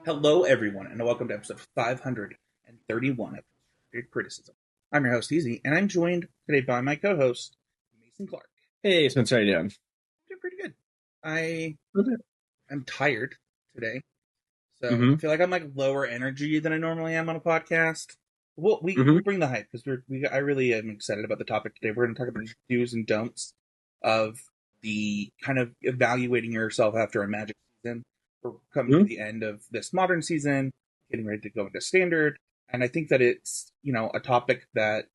Hello, everyone, and welcome to episode 531 of Constructive Criticism. I'm your host, Heezy, and I'm joined today by my co-host, Mason Clark. Hey, Spencer, how you doing? Doing pretty good. I Okay. am tired today, so I Mm-hmm. feel like I'm like lower energy than I normally am on a podcast. Well, we Mm-hmm. bring the hype because I really am excited about the topic today. We're going to talk about do's and don'ts of the kind of evaluating yourself after a Magic season. We're coming to Mm-hmm. the end of this modern season, getting ready to go into standard, and I think that it's a topic that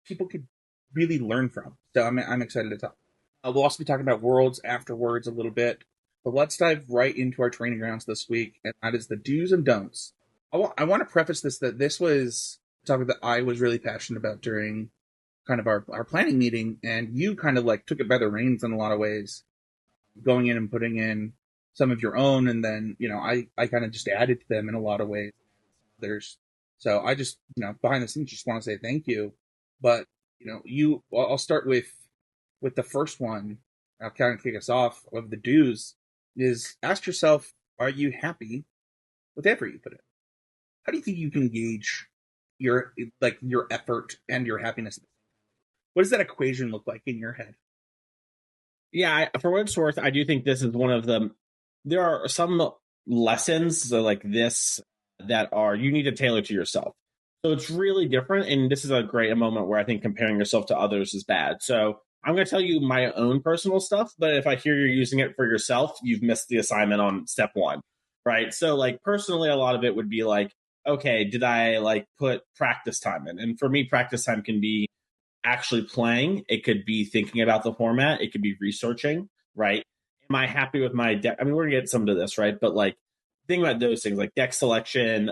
people could really learn from. So I'm excited to talk. We'll also be talking about worlds afterwards a little bit, but let's dive right into our training grounds this week, and that is the do's and don'ts. I want to preface this that this was a topic that I was really passionate about during kind of our planning meeting, and you kind of like took it by the reins in a lot of ways, going in and putting in some of your own, and then I kind of just added to them in a lot of ways. There's so I just behind the scenes just want to say thank you, but I'll start with the first one. I'll kind of kick us off of the do's is ask yourself, are you happy with the effort you put in? How do you think you can gauge your effort and your happiness? What does that equation look like in your head? Yeah, for what it's worth, I do think this is one of the. There are some lessons like this that are you need to tailor to yourself. So it's really different, and this is a great moment where I think comparing yourself to others is bad. So I'm going to tell you my own personal stuff, but if I hear you're using it for yourself, you've missed the assignment on step one, right? So like personally, a lot of it would be like, okay, did I like put practice time in? And for me, practice time can be actually playing. It could be thinking about the format. It could be researching, right? Am I happy with my deck? I mean, we're gonna get some to this, right? But like, think about those things like deck selection,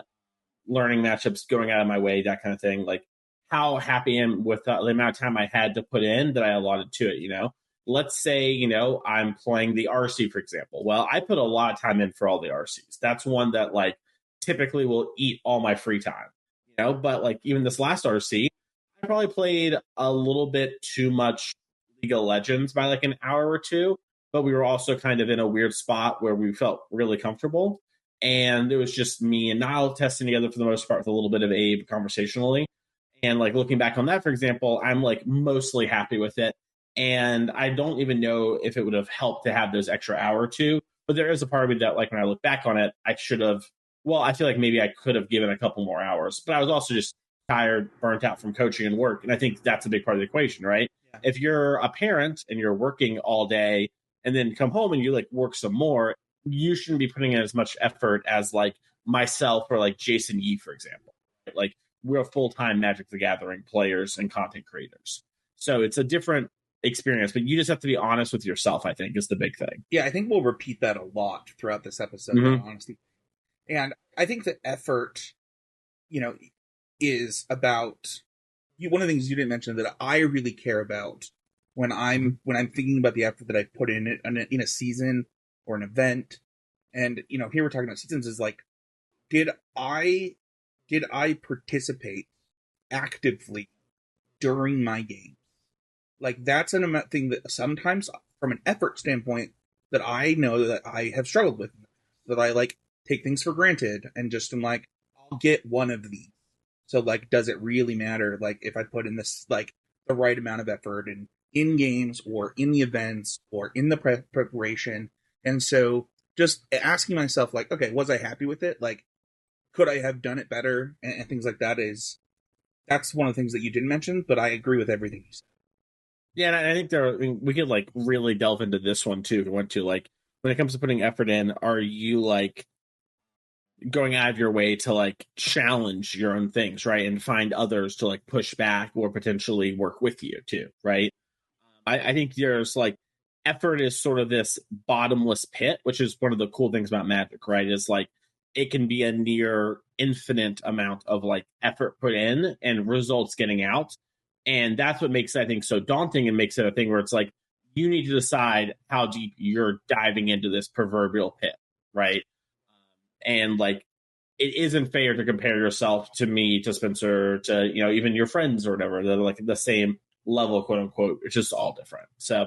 learning matchups, going out of my way, that kind of thing. Like, how happy I am with the amount of time I had to put in that I allotted to it. Let's say I'm playing the RC, for example. Well, I put a lot of time in for all the RCs. That's one that like typically will eat all my free time. But like even this last RC, I probably played a little bit too much League of Legends by like an hour or two, but we were also kind of in a weird spot where we felt really comfortable. And it was just me and Niall testing together for the most part with a little bit of Abe conversationally. And like looking back on that, for example, I'm like mostly happy with it. And I don't even know if it would have helped to have those extra hour or two. But there is a part of me that, like, when I look back on it, I should have, well, I feel like maybe I could have given a couple more hours. But I was also just tired, burnt out from coaching and work. And I think that's a big part of the equation, right? Yeah. If you're a parent and you're working all day and then come home and you like work some more, you shouldn't be putting in as much effort as like myself or like Jason Yee, for example. Like we're full-time Magic the Gathering players and content creators. So it's a different experience, but you just have to be honest with yourself, I think, is the big thing. Yeah, I think we'll repeat that a lot throughout this episode, that Mm-hmm. honesty. And I think that effort, you know, is about one of the things you didn't mention that I really care about when I'm thinking about the effort that I put in a season or an event. And here we're talking about seasons is like, did I did I participate actively during my game? Like that's an thing that sometimes from an effort standpoint that I know that I have struggled with, that I like take things for granted and just am like, I'll get one of these. So like, does it really matter? Like if I put in this, like the right amount of effort in games or in the events or in the preparation. And so just asking myself like, okay, was I happy with it? Like, could I have done it better? And things like that that's one of the things that you didn't mention, but I agree with everything you said. Yeah, and I think I mean, we could like really delve into this one too if we want to. Like when it comes to putting effort in, are you like going out of your way to like challenge your own things, right? And find others to like push back or potentially work with you too, right? I think there's like effort is sort of this bottomless pit, which is one of the cool things about Magic, right? Is like it can be a near infinite amount of like effort put in and results getting out. And that's what makes it, I think, so daunting and makes it a thing where it's like you need to decide how deep you're diving into this proverbial pit, right? And like it isn't fair to compare yourself to me, to Spencer, to even your friends or whatever. They're like the same level, quote unquote. It's just all different. So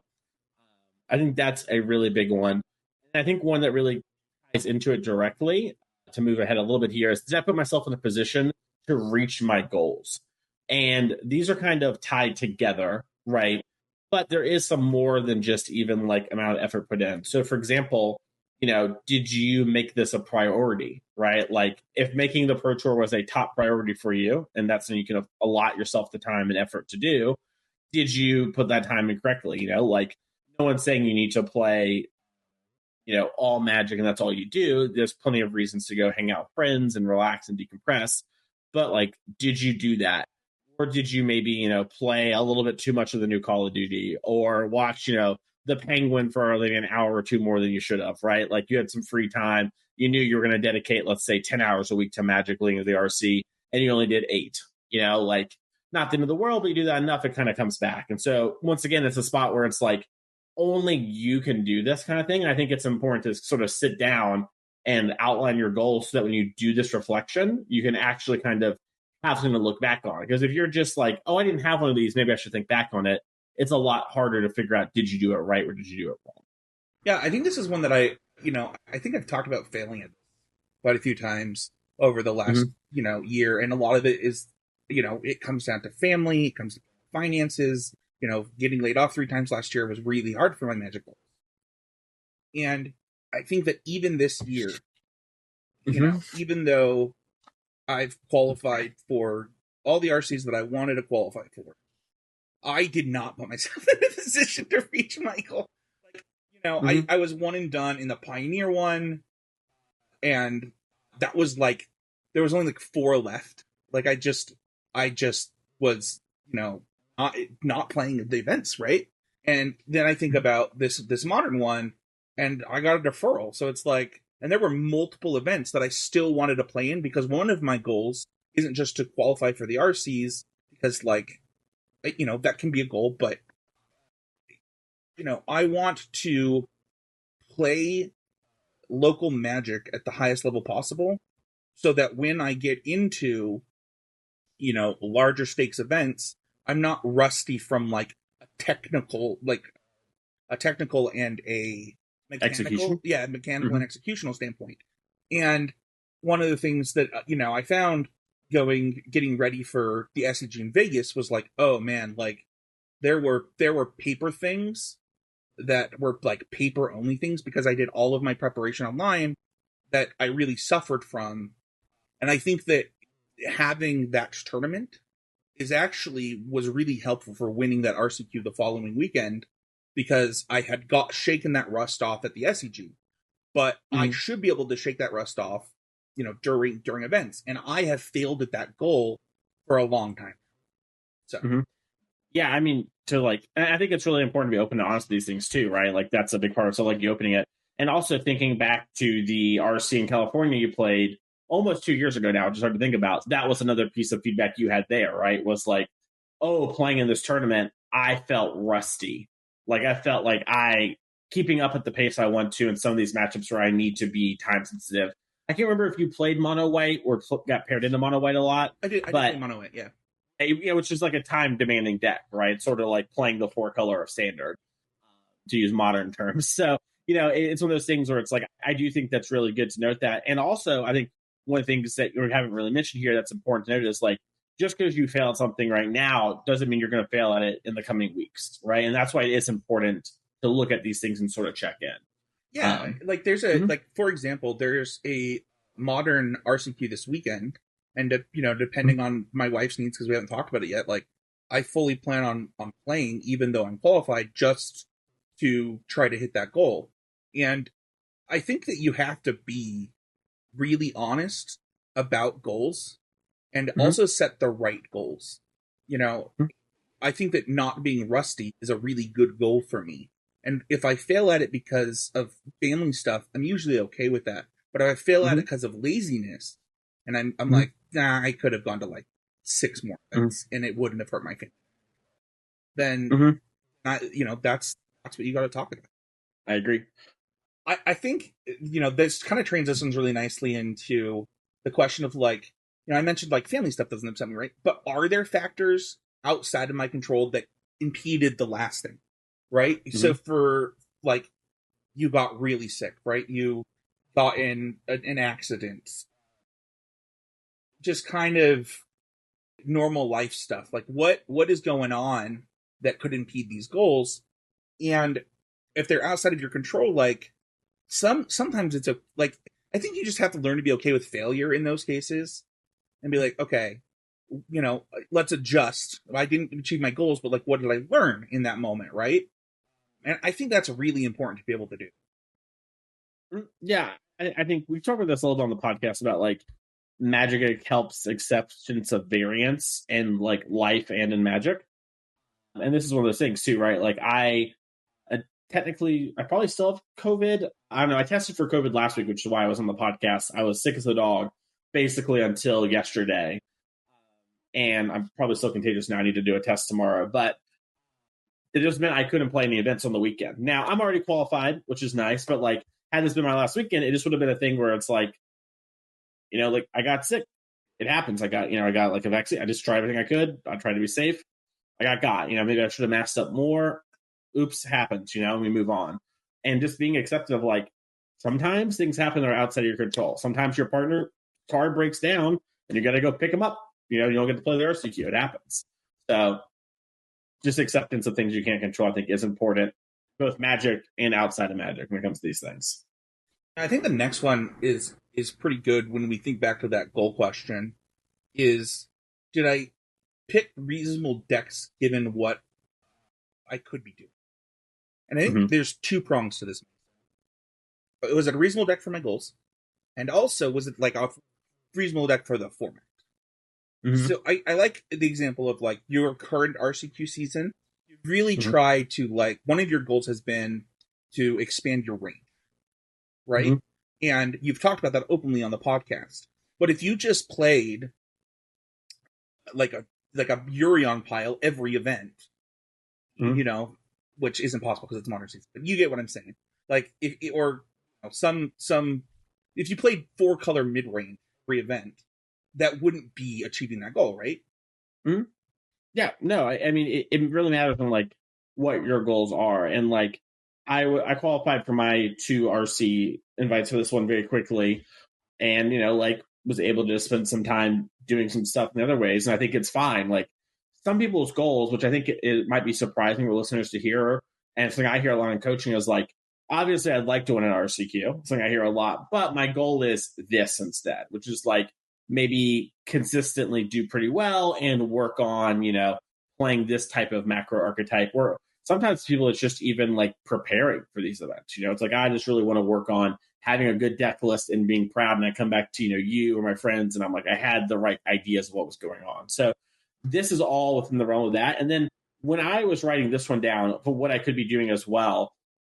I think that's a really big one. And I think one that really ties into it directly to move ahead a little bit here is, did I put myself in a position to reach my goals? And these are kind of tied together, right? But there is some more than just even like amount of effort put in. So, for example, did you make this a priority, right? Like if making the Pro Tour was a top priority for you, and that's something you can allot yourself the time and effort to do, did you put that time in correctly? Like no one's saying you need to play, all Magic and that's all you do. There's plenty of reasons to go hang out with friends and relax and decompress. But like, did you do that? Or did you maybe, play a little bit too much of the new Call of Duty, or watch, the Penguin for like an hour or two more than you should have, right? Like you had some free time. You knew you were going to dedicate, let's say, 10 hours a week to Magic League of the RC, and you only did 8. Like not the end of the world, but you do that enough, it kind of comes back. And so once again, it's a spot where it's like only you can do this kind of thing. And I think it's important to sort of sit down and outline your goals so that when you do this reflection, you can actually kind of have something to look back on. Because if you're just like, oh, I didn't have one of these, maybe I should think back on it, it's a lot harder to figure out, did you do it right or did you do it wrong? Yeah, I think this is one that I think I've talked about failing it quite a few times over the last, year. And a lot of it is, it comes down to family, it comes to finances. Getting laid off 3 times last year was really hard for my Magic goals. And I think that even this year, even though I've qualified for all the RCs that I wanted to qualify for, I did not put myself in a position to reach my goal. Like, I was one and done in the Pioneer one, and that was like, there was only like 4 left. Like I just was, not playing the events, right? And then I think about this modern one, and I got a deferral. So it's like, and there were multiple events that I still wanted to play in, because one of my goals isn't just to qualify for the RCs, because like, that can be a goal, but I want to play local Magic at the highest level possible, so that when I get into, larger stakes events, I'm not rusty from like a technical and a mechanical, mechanical and executional standpoint. And one of the things that I found getting ready for the SEG in Vegas was like, oh man, like there were paper things that were like paper only things, because I did all of my preparation online, that I really suffered from. And I think that having that tournament was really helpful for winning that RCQ the following weekend, because I had shaken that rust off at the SEG, but I should be able to shake that rust off, during events. And I have failed at that goal for a long time. So, yeah, I mean, I think it's really important to be open to honest with these things too, right? Like that's a big part of, so like you opening it. And also thinking back to the RC in California you played almost 2 years ago now, which is hard to think about. That was another piece of feedback you had there, right? Was like, oh, playing in this tournament, I felt rusty. Like I felt like keeping up at the pace I want to in some of these matchups where I need to be time sensitive. I can't remember if you played mono white or got paired into mono white a lot. I did play mono white, yeah. Which is like a time demanding deck, right? Sort of like playing the 4 color of standard, to use modern terms. So, it's one of those things where it's like, I do think that's really good to note that. And also, I think one of the things that we haven't really mentioned here that's important to note is like, just because you fail at something right now doesn't mean you're going to fail at it in the coming weeks, right? And that's why it's important to look at these things and sort of check in. Yeah, like there's like, for example, there's a modern RCQ this weekend, and depending on my wife's needs, because we haven't talked about it yet, like I fully plan on playing, even though I'm qualified, just to try to hit that goal. And I think that you have to be really honest about goals, and also set the right goals. I think that not being rusty is a really good goal for me. And if I fail at it because of family stuff, I'm usually okay with that. But if I fail at it because of laziness, and I'm like, nah, I could have gone to like 6 more events and it wouldn't have hurt my family, then that's what you got to talk about. I agree. I think this kind of transitions really nicely into the question of like, I mentioned like family stuff doesn't upset me, right? But are there factors outside of my control that impeded the last thing, right? So for like, you got really sick, right? You thought in an accident, just kind of normal life stuff. Like what is going on that could impede these goals? And if they're outside of your control, like sometimes it's a like I think you just have to learn to be okay with failure in those cases and be like, okay, let's adjust. I didn't achieve my goals, but like, what did I learn in that moment, right? And I think that's really important to be able to do. Yeah, I think we've talked about this a little bit on the podcast about like Magic helps acceptance of variance in like life and in Magic. And this is one of those things too, right? Like uh, technically, I probably still have COVID. I don't know. I tested for COVID last week, which is why I was on the podcast. I was sick as a dog basically until yesterday. And I'm probably still contagious now. I need to do a test tomorrow. But it just meant I couldn't play any events on the weekend. Now, I'm already qualified, which is nice. But like, had this been my last weekend, it just would have been a thing where it's like, like I got sick. It happens. I got like a vaccine. I just tried everything I could. I tried to be safe. I got. Maybe I should have masked up more. Oops, happens, and we move on. And just being accepting of like, sometimes things happen that are outside of your control. Sometimes your partner card breaks down and you got to go pick them up. You don't get to play the RCQ. It happens. So just acceptance of things you can't control, I think, is important, both Magic and outside of Magic when it comes to these things. I think the next one is pretty good when we think back to that goal question. Is did I pick reasonable decks given what I could be doing? And I think there's two prongs to this. Was it a reasonable deck for my goals? And also, was it like a reasonable deck for the format? So I like the example of like your current RCQ season. You really try to like one of your goals has been to expand your range, right? And you've talked about that openly on the podcast. But if you just played like a Yurion pile every event, which isn't possible because it's modern season, but you get what I'm saying. Like if if you played 4-color mid range every event, that wouldn't be achieving that goal, right? Yeah, no, I mean, it really matters on like what your goals are. And like, I qualified for my 2 RC invites for this one very quickly, and like was able to spend some time doing some stuff in other ways. And I think it's fine. Like some people's goals, which I think it might be surprising for listeners to hear, and something I hear a lot in coaching is like, obviously I'd like to win an RCQ, something I hear a lot, but my goal is this instead, which is like maybe consistently do pretty well and work on, playing this type of macro archetype. Where sometimes people, it's just even like preparing for these events. It's like, I just really want to work on having a good deck list and being proud. And I come back to, you or my friends, and I'm like, I had the right ideas of what was going on. So this is all within the realm of that. And then when I was writing this one down for what I could be doing as well,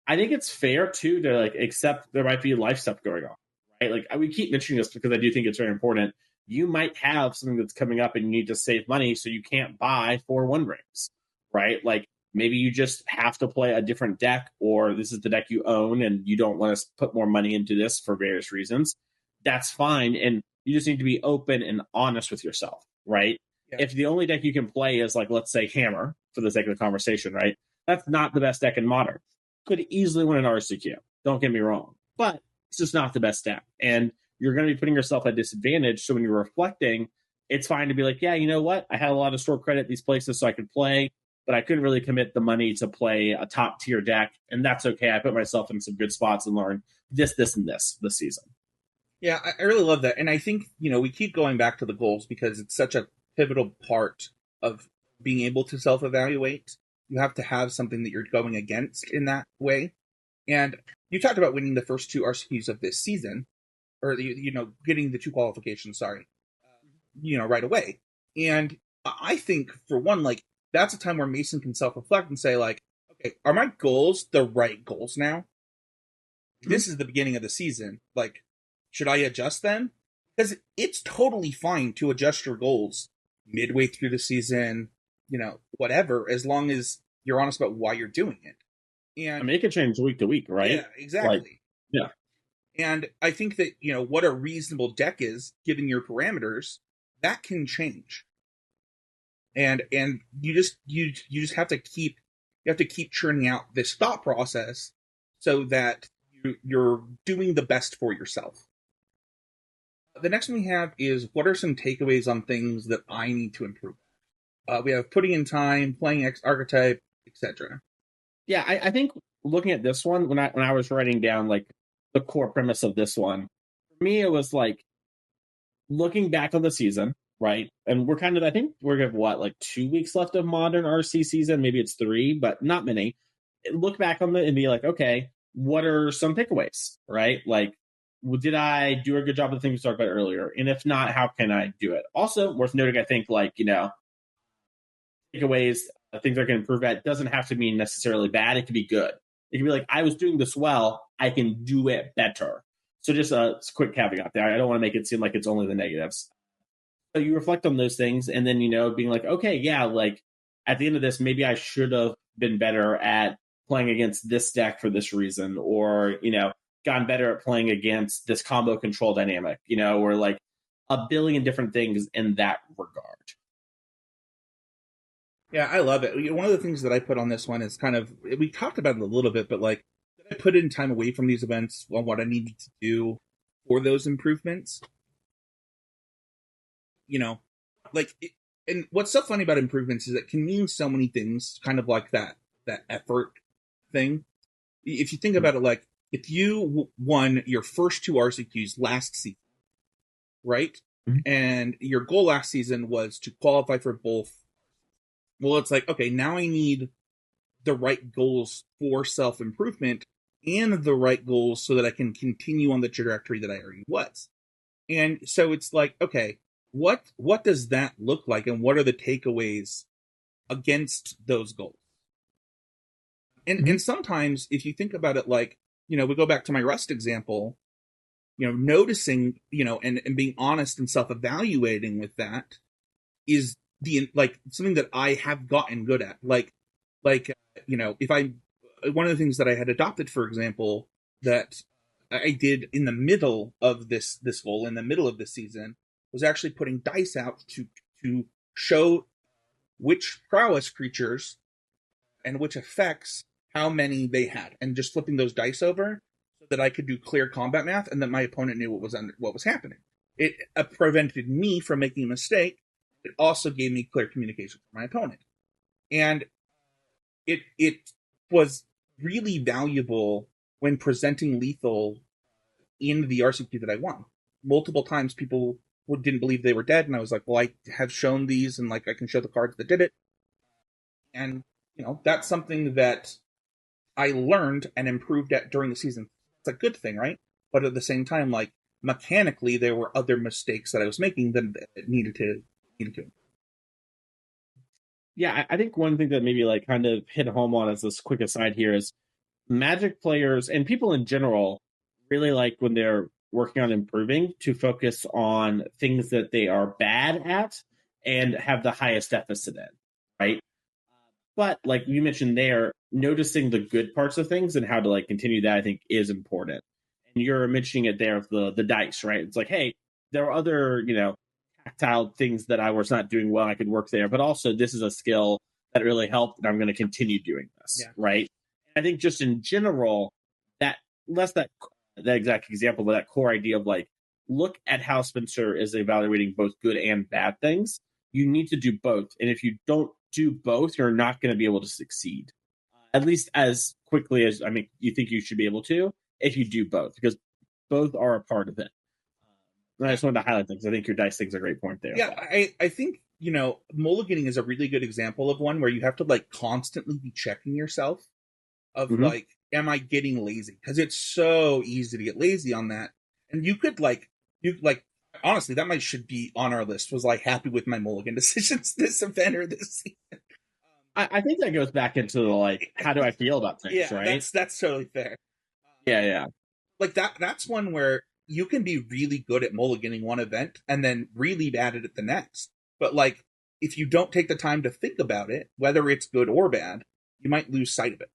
I think it's fair too to like accept there might be life stuff going on, right? Like we keep mentioning this because I do think it's very important. You might have something that's coming up and you need to save money, so you can't buy 4 One Rings, right? Like maybe you just have to play a different deck, or this is the deck you own and you don't want to put more money into this for various reasons. That's fine. And you just need to be open and honest with yourself, right? Yeah. If the only deck you can play is like, let's say Hammer, for the sake of the conversation, right? That's not the best deck in Modern. Could easily win an RCQ. Don't get me wrong. But it's just not the best deck. And you're going to be putting yourself at a disadvantage. So when you're reflecting, it's fine to be like, yeah, you know what? I had a lot of store credit at these places so I could play, but I couldn't really commit the money to play a top tier deck. And that's okay. I put myself in some good spots and learned this, and this season. Yeah, I really love that. And I think, we keep going back to the goals because it's such a pivotal part of being able to self-evaluate. You have to have something that you're going against in that way. And you talked about winning the first 2 RCQs of this season, or getting the 2 qualifications, right away. And I think for one, like that's a time where Mason can self-reflect and say like, okay, are my goals the right goals now? This is the beginning of the season. Like, should I adjust them? Because it's totally fine to adjust your goals midway through the season, whatever, as long as you're honest about why you're doing it. And I mean, it can change week to week, right? Yeah, exactly. Like, yeah. And I think that, what a reasonable deck is, given your parameters, that can change. And you just have to keep churning out this thought process so that you're doing the best for yourself. The next one we have is what are some takeaways on things that I need to improve? We have putting in time, playing X archetype, etc. Yeah, I think looking at this one, when I was writing down like the core premise of this one, for me it was like looking back on the season, right? And we're kind of, I think we're gonna have what, like 2 weeks left of modern RC season, maybe it's three, but not many. Look back on it and be like, okay, what are some takeaways, right? Like, did I do a good job of the things we talked about earlier? And if not, how can I do it? Also, worth noting, I think, like, takeaways, things I can improve at, doesn't have to mean necessarily bad. It could be good. It can be like, I was doing this well, I can do it better. So just a quick caveat there. I don't want to make it seem like it's only the negatives. So you reflect on those things and then, being like, okay, yeah, like at the end of this, maybe I should have been better at playing against this deck for this reason, or, gotten better at playing against this combo control dynamic, or like a billion different things in that regard. Yeah, I love it. One of the things that I put on this one is kind of, we talked about it a little bit, but like, did I put in time away from these events on what I needed to do for those improvements? You know, like, and what's so funny about improvements is it can mean so many things, kind of like that effort thing. If you think about it, like, if you won your first two RCQs last season, right? Mm-hmm. And your goal last season was to qualify for both. Well, it's like, okay, now I need the right goals for self improvement and the right goals so that I can continue on the trajectory that I already was. And so it's like, okay, what does that look like, and what are the takeaways against those goals? And sometimes if you think about it, like, we go back to my Rust example, noticing, and being honest and self-evaluating with that is the, like, something that I have gotten good at. If I, one of the things that I had adopted, for example, that I did in the middle of this goal, in the middle of the season, was actually putting dice out to show which prowess creatures and which effects, how many they had, and just flipping those dice over so that I could do clear combat math and that my opponent knew what was happening. It prevented me from making a mistake. It also gave me clear communication from my opponent, and it was really valuable when presenting lethal in the RCQ that I won. Multiple times people didn't believe they were dead, and I was like, well, I have shown these, and like I can show the cards that did it. And that's something that I learned and improved at during the season. It's a good thing, right? But at the same time, like, mechanically, there were other mistakes that I was making that needed to. Yeah, I think one thing that maybe like kind of hit home on as this quick aside here is Magic players and people in general really like when they're working on improving to focus on things that they are bad at and have the highest deficit in, right? But like you mentioned there, noticing the good parts of things and how to like continue that, I think, is important. And you're mentioning it there of the dice, right? It's like, hey, there are other, tactile things that I was not doing well. I could work there, but also this is a skill that really helped, and I'm going to continue doing this, Yeah. right? I think just in general, that less that exact example, but that core idea of like, look at how Spencer is evaluating both good and bad things. You need to do both, and if you don't do both, you're not going to be able to succeed, at least as quickly as you think you should be able to if you do both, because both are a part of it. And I just wanted to highlight that because I think your dice thing's a great point there. Yeah, I think, mulliganing is a really good example of one where you have to like constantly be checking yourself of like, am I getting lazy? Because it's so easy to get lazy on that. And honestly, that might should be on our list, was like, happy with my mulligan decisions this event or this season. I think that goes back into the like, how do I feel about things, Yeah, right? that's totally fair. Yeah. Like that's one where you can be really good at mulliganing one event and then really bad at it the next. But like, if you don't take the time to think about it, whether it's good or bad, you might lose sight of it.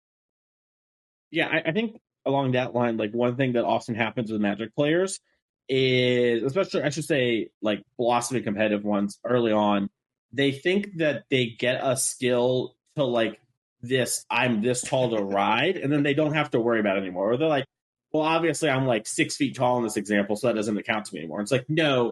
Yeah, I think along that line, like one thing that often happens with Magic players is, especially I should say, like philosophy competitive ones early on, they think that they get a skill to like this, I'm this tall to ride, and then they don't have to worry about it anymore. Or they're like, well, obviously I'm like 6 feet tall in this example, so that doesn't account to me anymore. It's like, no,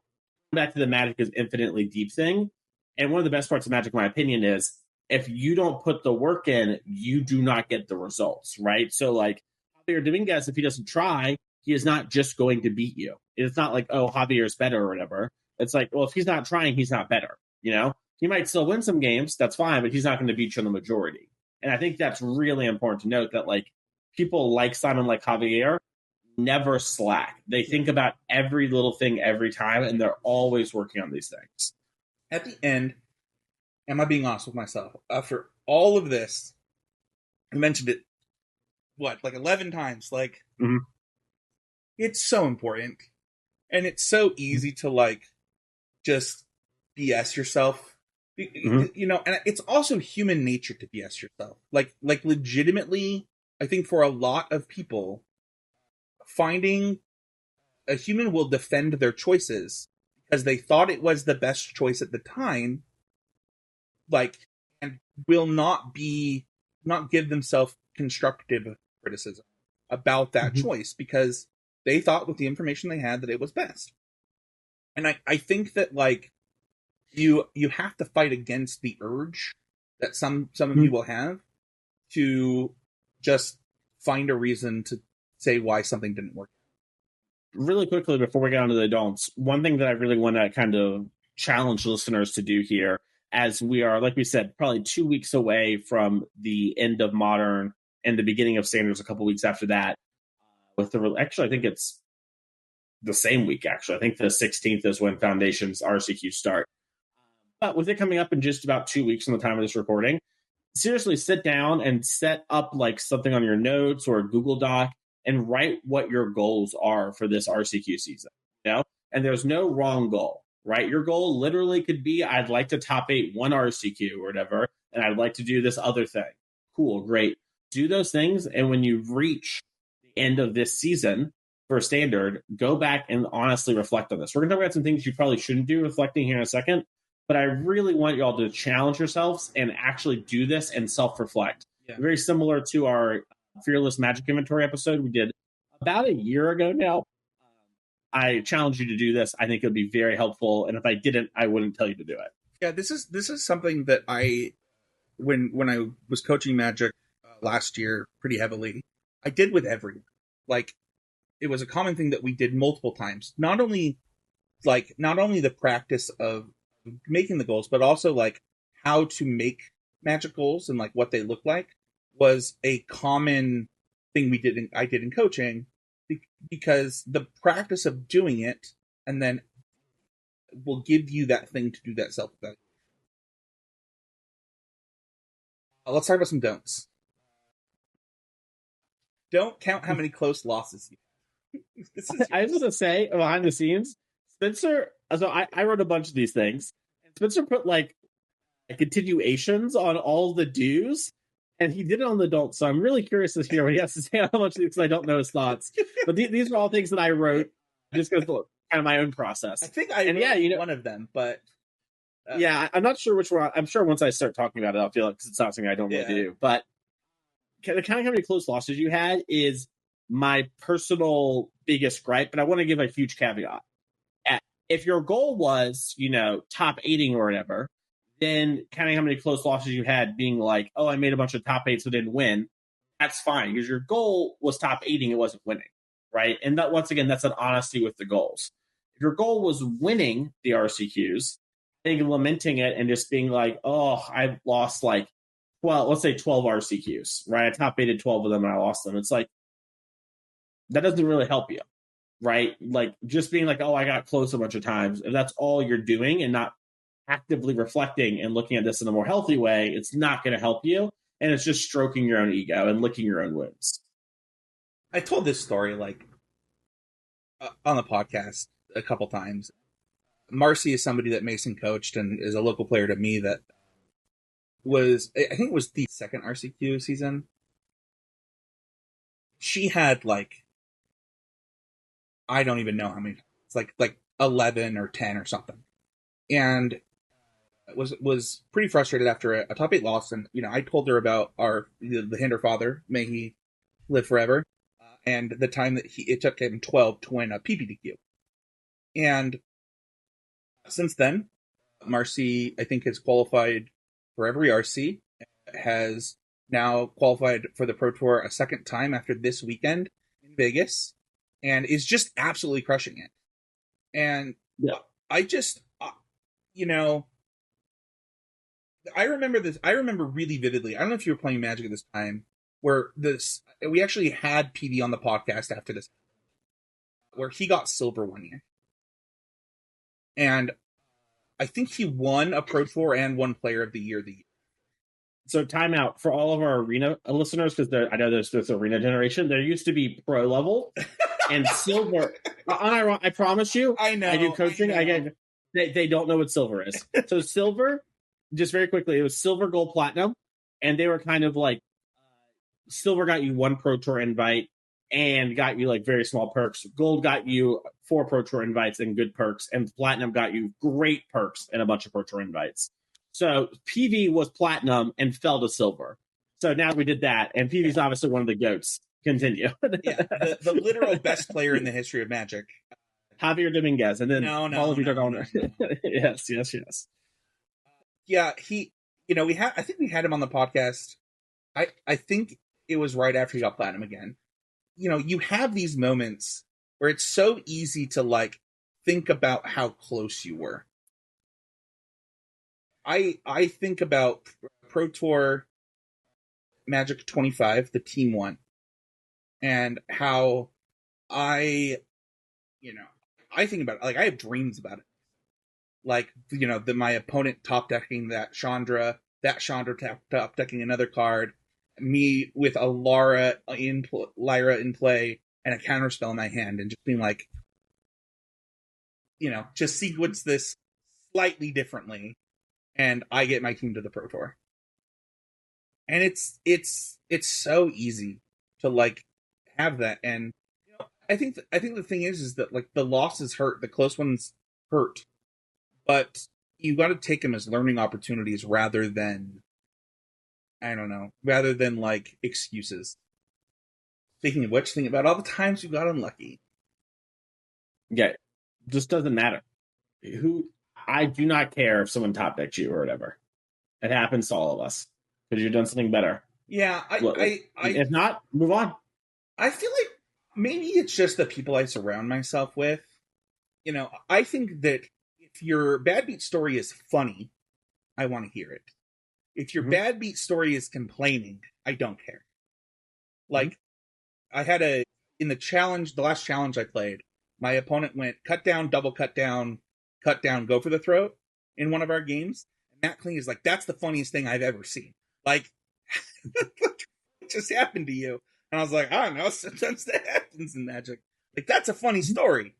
back to the Magic is infinitely deep thing. And one of the best parts of Magic, in my opinion, is if you don't put the work in, you do not get the results, right? So, like Javier Dominguez, if he doesn't try, he is not just going to beat you. It's not like, oh, Javier is better or whatever. It's like, well, if he's not trying, he's not better. You know, he might still win some games, that's fine, but he's not going to beat you in the majority. And I think that's really important to note that, like, people like Simon, like Javier, never slack. They think about every little thing every time, and they're always working on these things. At the end, am I being honest with myself? After all of this, I mentioned it, what, like 11 times? Like, it's so important. And it's so easy to, like, just BS yourself. You know, and it's also human nature to BS yourself. Like legitimately, I think for a lot of people, finding a human will defend their choices because they thought it was the best choice at the time, like, and will not give themselves constructive criticism about that choice because they thought with the information they had that it was best. And I think that, like, you have to fight against the urge that some of you will have to just find a reason to say why something didn't work. Really quickly before we get on to the adults, one thing that I really want to kind of challenge listeners to do here, as we are, like we said, probably 2 weeks away from the end of Modern and the beginning of Standards a couple weeks after that. Actually, I think it's the same week, actually. I think the 16th is when Foundation's RCQ start. But with it coming up in just about 2 weeks from the time of this recording, seriously sit down and set up like something on your notes or a Google Doc and write what your goals are for this RCQ season. You know, and there's no wrong goal, right? Your goal literally could be, I'd like to top 8 one RCQ or whatever, and I'd like to do this other thing. Cool, great. Do those things, and when you reach the end of this season for Standard, go back and honestly reflect on this. We're going to talk about some things you probably shouldn't do reflecting here in a second, but I really want you all to challenge yourselves and actually do this and self-reflect. Yeah. Very similar to our Fearless Magic Inventory episode we did about a year ago now. I challenge you to do this. I think it would be very helpful, and if I didn't, I wouldn't tell you to do it. Yeah, this is something that when I was coaching Magic last year pretty heavily, I did with everyone. Like, it was a common thing that we did multiple times. Not only the practice of making the goals, but also like how to make Magic goals and like what they look like was a common thing I did in coaching, because the practice of doing it and then will give you that thing to do that self-evaluation. Let's talk about some don'ts. Don't count how many close losses you have. I was going to say, behind the scenes, Spencer, so I wrote a bunch of these things, and Spencer put like continuations on all the do's, and he did it on the adults, so I'm really curious to hear what he has to say on how much, because I don't know his thoughts. But these are all things that I wrote just because kind of my own process. I think I wrote one of them, but... yeah, I'm not sure which one. I'm sure once I start talking about it, I'll feel like it's not something I don't really do. But the kind of how many close losses you had is my personal biggest gripe, but I want to give a huge caveat. If your goal was, top 8ing or whatever, then counting how many close losses you had being like, oh, I made a bunch of top 8s but didn't win, that's fine, because your goal was top 8ing, it wasn't winning, right? And that, once again, that's an honesty with the goals. If your goal was winning the RCQs, I think lamenting it and just being like, oh, I've lost like, well, let's say 12 RCQs, right? I top 8'd 12 of them and I lost them. It's like, that doesn't really help you, right? Like, just being like, oh, I got close a bunch of times. If that's all you're doing and not actively reflecting and looking at this in a more healthy way, it's not going to help you. And it's just stroking your own ego and licking your own wounds. I told this story on the podcast a couple times. Marcy is somebody that Mason coached and is a local player to me that was, I think it was the second RCQ season. She had like, I don't even know how many. It's like 11 or 10 or something. And was pretty frustrated after a top 8 loss. And, I told her about the Hinder father, may he live forever. and the time that it took him 12 to win a PPTQ. And since then, Marcy, I think, has qualified for every RC, has now qualified for the Pro Tour a second time after this weekend in Vegas, and is just absolutely crushing it. And Yeah. I just, you know, I remember this. I remember really vividly. I don't know if you were playing Magic at this time, where we actually had PV on the podcast after this, where he got silver one year, and I think he won a Pro Tour and won Player of the Year the year. So timeout for all of our arena listeners, because I know there's this arena generation. There used to be pro level and silver. I promise you, I know. I do coaching. They don't know what silver is. So silver, just very quickly, it was silver, gold, platinum, and they were kind of like silver got you 1 Pro Tour invite and got you like very small perks. Gold got you 4 Pro Tour invites and good perks, and platinum got you great perks and a bunch of Pro Tour invites. So PV was platinum and fell to silver. So now we did that, and PV's obviously one of the GOATs. Continue. Yeah, the literal best player in the history of Magic. Javier Dominguez, and then no. Yes. Yeah, I think we had him on the podcast. I think it was right after he got platinum again. You have these moments where it's so easy to like think about how close you were. I think about Pro Tour Magic 25, the team one, and how I think about it. Like, I have dreams about it. Like, my opponent top decking that Chandra top decking another card, me with a Lyra in play and a counterspell in my hand, and just being like, just sequence this slightly differently, and I get my team to the Pro Tour. And it's so easy to like have that. And I think the thing is that like the losses hurt, the close ones hurt, but you got to take them as learning opportunities rather than like excuses. Speaking of which, think about all the times you got unlucky. Yeah, just doesn't matter. I do not care if someone top decked you or whatever. It happens to all of us because you've done something better. Yeah, if not, move on. I feel like maybe it's just the people I surround myself with. I think that if your bad beat story is funny, I want to hear it. If your bad beat story is complaining, I don't care. Like, I had in the last challenge I played, my opponent went cut down, double cut down, go for the throat in one of our games. And Matt Kling is like, that's the funniest thing I've ever seen. Like, what just happened to you? And I was like, I don't know, sometimes that happens in Magic. Like, that's a funny story.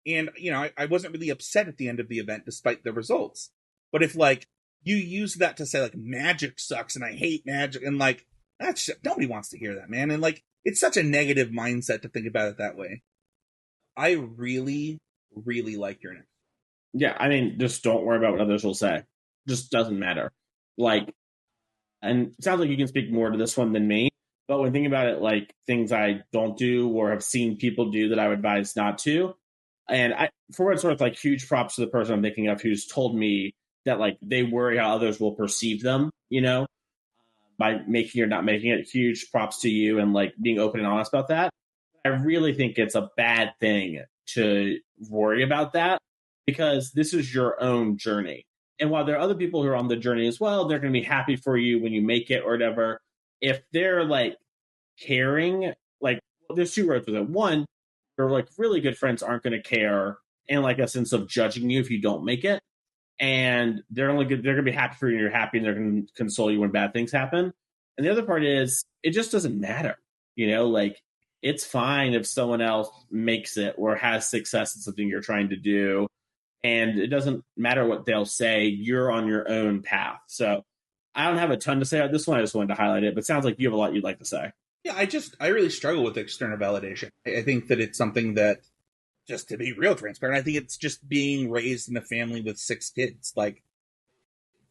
And, I wasn't really upset at the end of the event despite the results. But if, like, you use that to say, like, Magic sucks and I hate Magic, and, like, that's nobody wants to hear that, man. And, like, it's such a negative mindset to think about it that way. I really, really like your next. Yeah, I mean, just don't worry about what others will say. Just doesn't matter. Like, and it sounds like you can speak more to this one than me, but when thinking about it, like, things I don't do or have seen people do that I would advise not to, and for what it's worth, like, huge props to the person I'm thinking of who's told me that, like, they worry how others will perceive them, by making or not making it. Huge props to you and, like, being open and honest about that. I really think it's a bad thing to worry about that because this is your own journey. And while there are other people who are on the journey as well, they're going to be happy for you when you make it or whatever. If they're like caring, like, there's 2 roads with it. One, your like really good friends aren't going to care and like a sense of judging you if you don't make it. And they're going to be happy for you and you're happy and they're going to console you when bad things happen. And the other part is it just doesn't matter. Like, it's fine if someone else makes it or has success in something you're trying to do. And it doesn't matter what they'll say. You're on your own path. So I don't have a ton to say about this one. I just wanted to highlight it. But it sounds like you have a lot you'd like to say. Yeah, I really struggle with external validation. I think that it's something that, just to be real transparent, I think it's just being raised in a family with 6 kids. Like,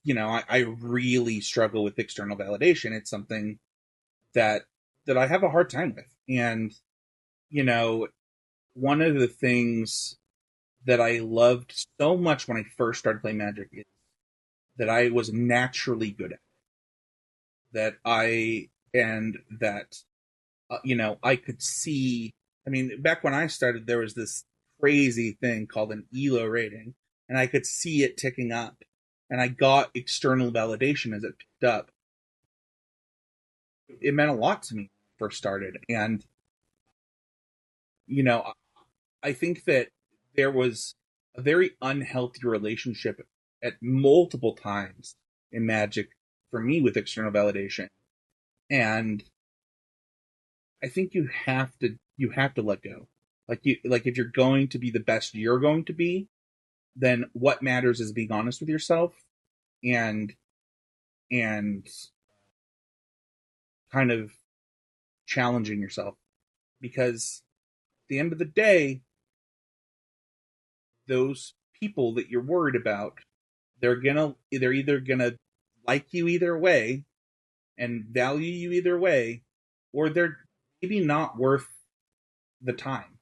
I really struggle with external validation. It's something that that I have a hard time with. And, you know, one of the things that I loved so much when I first started playing Magic is that I was naturally good at. That I and that I could see. I mean, back when I started, there was this crazy thing called an ELO rating, and I could see it ticking up, and I got external validation as it picked up. It meant a lot to me when I first started, and you know, I think that there was a very unhealthy relationship at multiple times in Magic for me with external validation, and I think you have to let go. Like if you're going to be the best you're going to be, then what matters is being honest with yourself and and kind of challenging yourself, because at the end of the day, those people that you're worried about, they're either gonna like you either way and value you either way, or they're maybe not worth the time.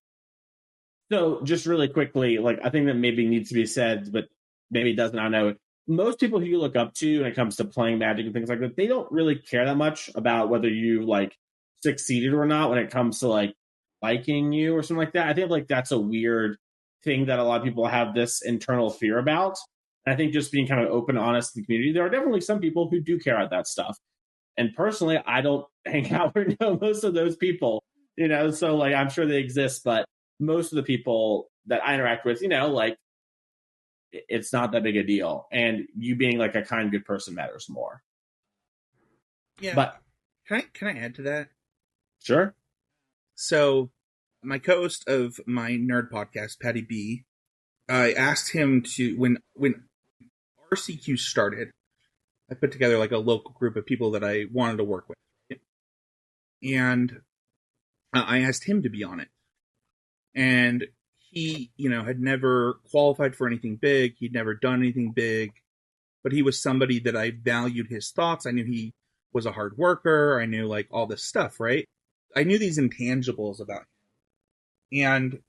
So just really quickly, like I think that maybe needs to be said, but maybe it doesn't. I don't know. Most people who you look up to when it comes to playing Magic and things like that, they don't really care that much about whether you like succeeded or not when it comes to like liking you or something like that. I think like that's a weird thing that a lot of people have this internal fear about. And I think just being kind of open, honest in the community, there are definitely some people who do care about that stuff. And personally, I don't hang out or know most of those people, so like I'm sure they exist, but most of the people that I interact with, like it's not that big a deal. And you being like a kind, good person matters more. Yeah. But Can I add to that? sure. So, my co-host of my nerd podcast, Patty B, I asked him to when RCQ started. I put together like a local group of people that I wanted to work with, and I asked him to be on it. And he, had never qualified for anything big. He'd never done anything big, but he was somebody that I valued his thoughts. I knew he was a hard worker. I knew like all this stuff, right? I knew these intangibles about him. And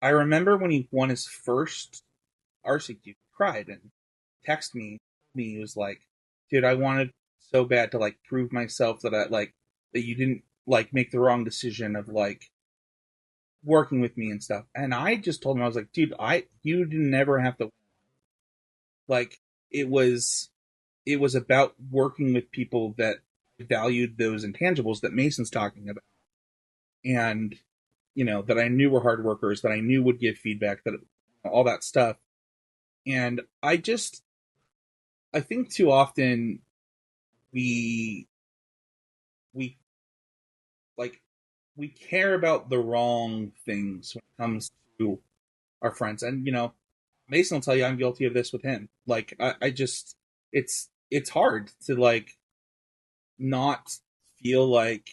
I remember when he won his first RCQ, he cried and texted me. He was like, dude, I wanted so bad to like prove myself that that you didn't like make the wrong decision of like working with me and stuff. And I just told him, I was like, dude, you didn't never have to, like, it was about working with people that valued those intangibles that Mason's talking about. And, that I knew were hard workers, that I knew would give feedback, that all that stuff. And I think too often we we like we care about the wrong things when it comes to our friends. And Mason will tell you I'm guilty of this with him. Like I just it's hard to like not feel like,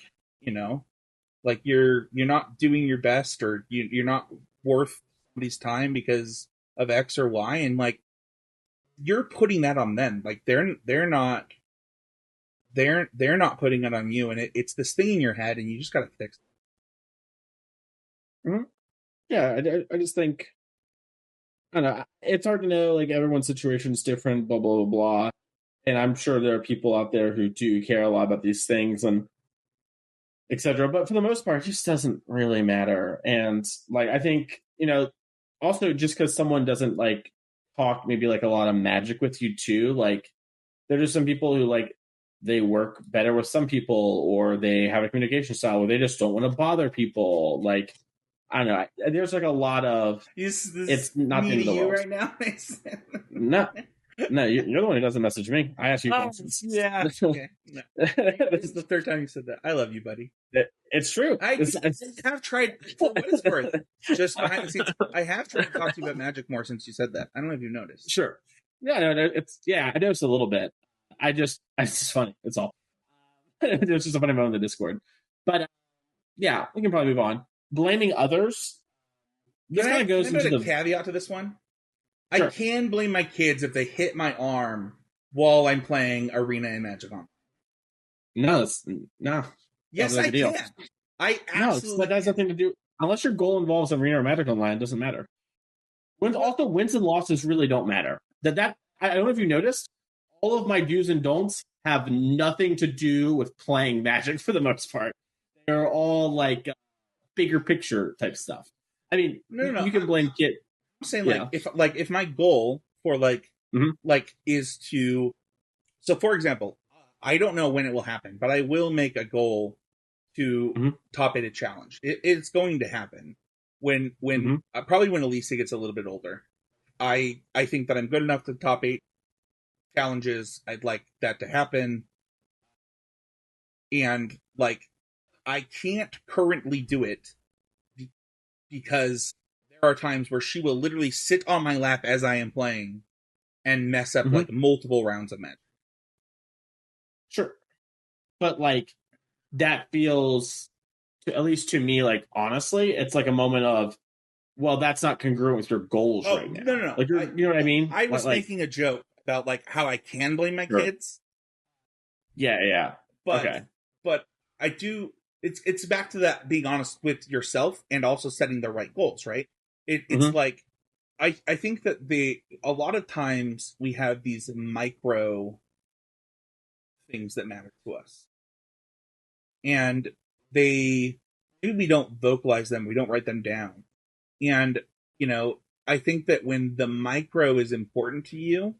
like you're not doing your best, or you're not worth somebody's time because of X or Y, and like you're putting that on them. Like they're not putting it on you, and it's this thing in your head, and you just gotta fix it. Mm-hmm. Yeah, I just think I don't know. It's hard to know. Like everyone's situation is different. Blah blah blah blah. And I'm sure there are people out there who do care a lot about these things and etc. But for the most part, it just doesn't really matter. And like I think also just because someone doesn't like talk maybe like a lot of magic with you too, like there's just some people who like they work better with some people, or they have a communication style where they just don't want to bother people. Like I don't know. There's like a lot of it's not the end of the world right now. no. No, you're the one who doesn't message me. I ask you questions. Yeah. Okay. No. This is the third time you said that. I love you, buddy. It's true. I have tried, for what it's worth, just behind the scenes, I have tried to talk to you about Magic more since you said that. I don't know if you've noticed. Sure. Yeah, no, I noticed a little bit. It's just funny. It's all. It's just a funny moment in the Discord. But yeah, we can probably move on. Blaming others. This kind of goes into the caveat to this one. Sure. I can blame my kids if they hit my arm while I'm playing Arena and Magic on. No, it's no. Not a Yes, big I deal. can. I No, that absolutely has can. nothing to do unless your goal involves Arena or Magic Online. It doesn't matter. Well, Wins and losses really don't matter. I don't know if you noticed. All of my do's and don'ts have nothing to do with playing Magic for the most part. They're all like bigger picture type stuff. I mean, no, no, no. you can blame Kit. I'm saying Yeah. if my goal for Mm-hmm. is to, so for example, I don't know when it will happen, but I will make a goal to Mm-hmm. top eight a challenge. It's going to happen when Mm-hmm. probably when Elisa gets a little bit older. I think that I'm good enough to top eight challenges. I'd like that to happen, and like I can't currently do it because there are times where she will literally sit on my lap as I am playing and mess up Mm-hmm. like multiple rounds of Magic. Sure. But like that feels, at least to me, like honestly, it's like a moment of, well, that's not congruent with your goals Oh right no, now. no, no! Like you know what I mean? I Like, was making a joke about like how I can blame my sure. kids, Yeah, yeah. but Okay. but I do. It's back to that being honest with yourself and also setting the right goals. Right? It's Mm-hmm. like I think that a lot of times we have these micro things that matter to us, and they maybe we don't vocalize them, we don't write them down, and you know I think that when the micro is important to you,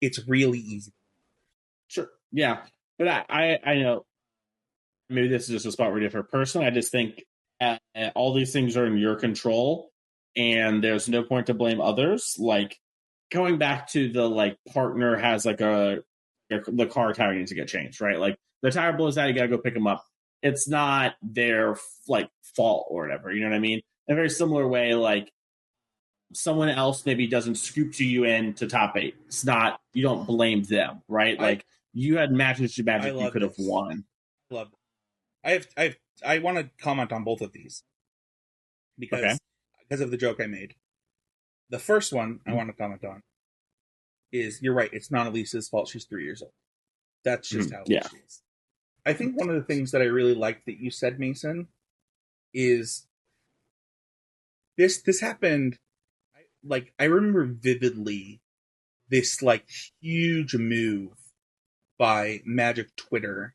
it's really easy. Sure. Yeah. But I know maybe this is just a spot where you differ. Personally, I just think all these things are in your control, and there's no point to blame others. Like going back to the like partner has like the car tire needs to get changed, right? Like the tire blows out, you gotta go pick them up. It's not their like fault or whatever. You know what I mean? In a very similar way, like someone else maybe doesn't scoop to you in to top eight. It's not, you don't blame them, right? I Like you had matches to I Magic you love could have this. won. I love. I want to comment on both of these Okay. because of the joke I made. The first one I want to comment on is you're right. It's not Elisa's fault. She's 3 years old. That's just Mm-hmm. how old Yeah. she is. I think one of the things that I really liked that you said, Mason, is this happened. Like I remember vividly this like huge move by Magic Twitter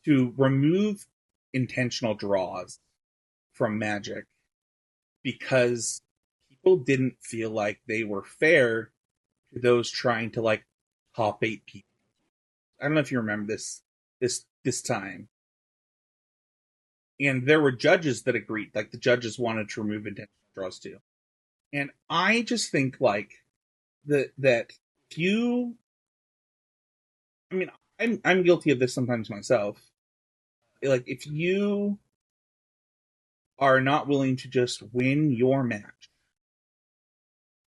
to remove intentional draws from Magic because people didn't feel like they were fair to those trying to like top eight people. I don't know if you remember this time. And there were judges that agreed, like the judges wanted to remove intentional draws too. And I just think like that you I mean I'm guilty of this sometimes myself. Like if you are not willing to just win your match,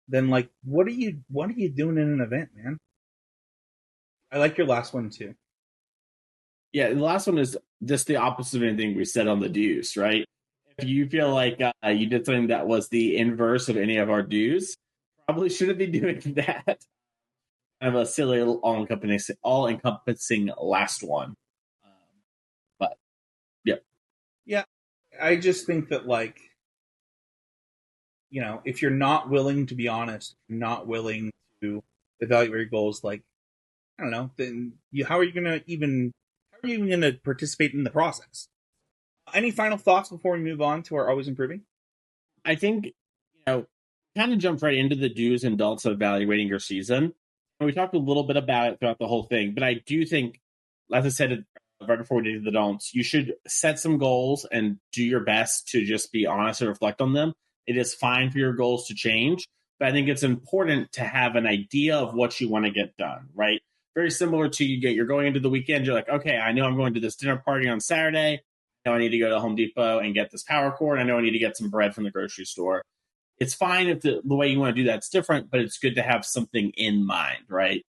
then like what are you doing in an event, man? I like your last one too. Yeah. The last one is just the opposite of anything we said on the dues, right? If you feel like you did something that was the inverse of any of our dues, probably shouldn't be doing that. Kind of a silly little all encompassing last one. Um, but yeah. Yeah, I just think that like if you're not willing to be honest, not willing to evaluate your goals, like I don't know, then how are you even gonna participate in the process? Any final thoughts before we move on to our always improving? I think, kind of jump right into the do's and don'ts of evaluating your season. And we talked a little bit about it throughout the whole thing, but I do think, as I said right before we did the don'ts, you should set some goals and do your best to just be honest and reflect on them. It is fine for your goals to change, but I think it's important to have an idea of what you want to get done, right? Very similar to you're going into the weekend, you're like, okay, I know I'm going to this dinner party on Saturday. I know I need to go to Home Depot and get this power cord. I know I need to get some bread from the grocery store. It's fine if the way you want to do that's different, but it's good to have something in mind, right?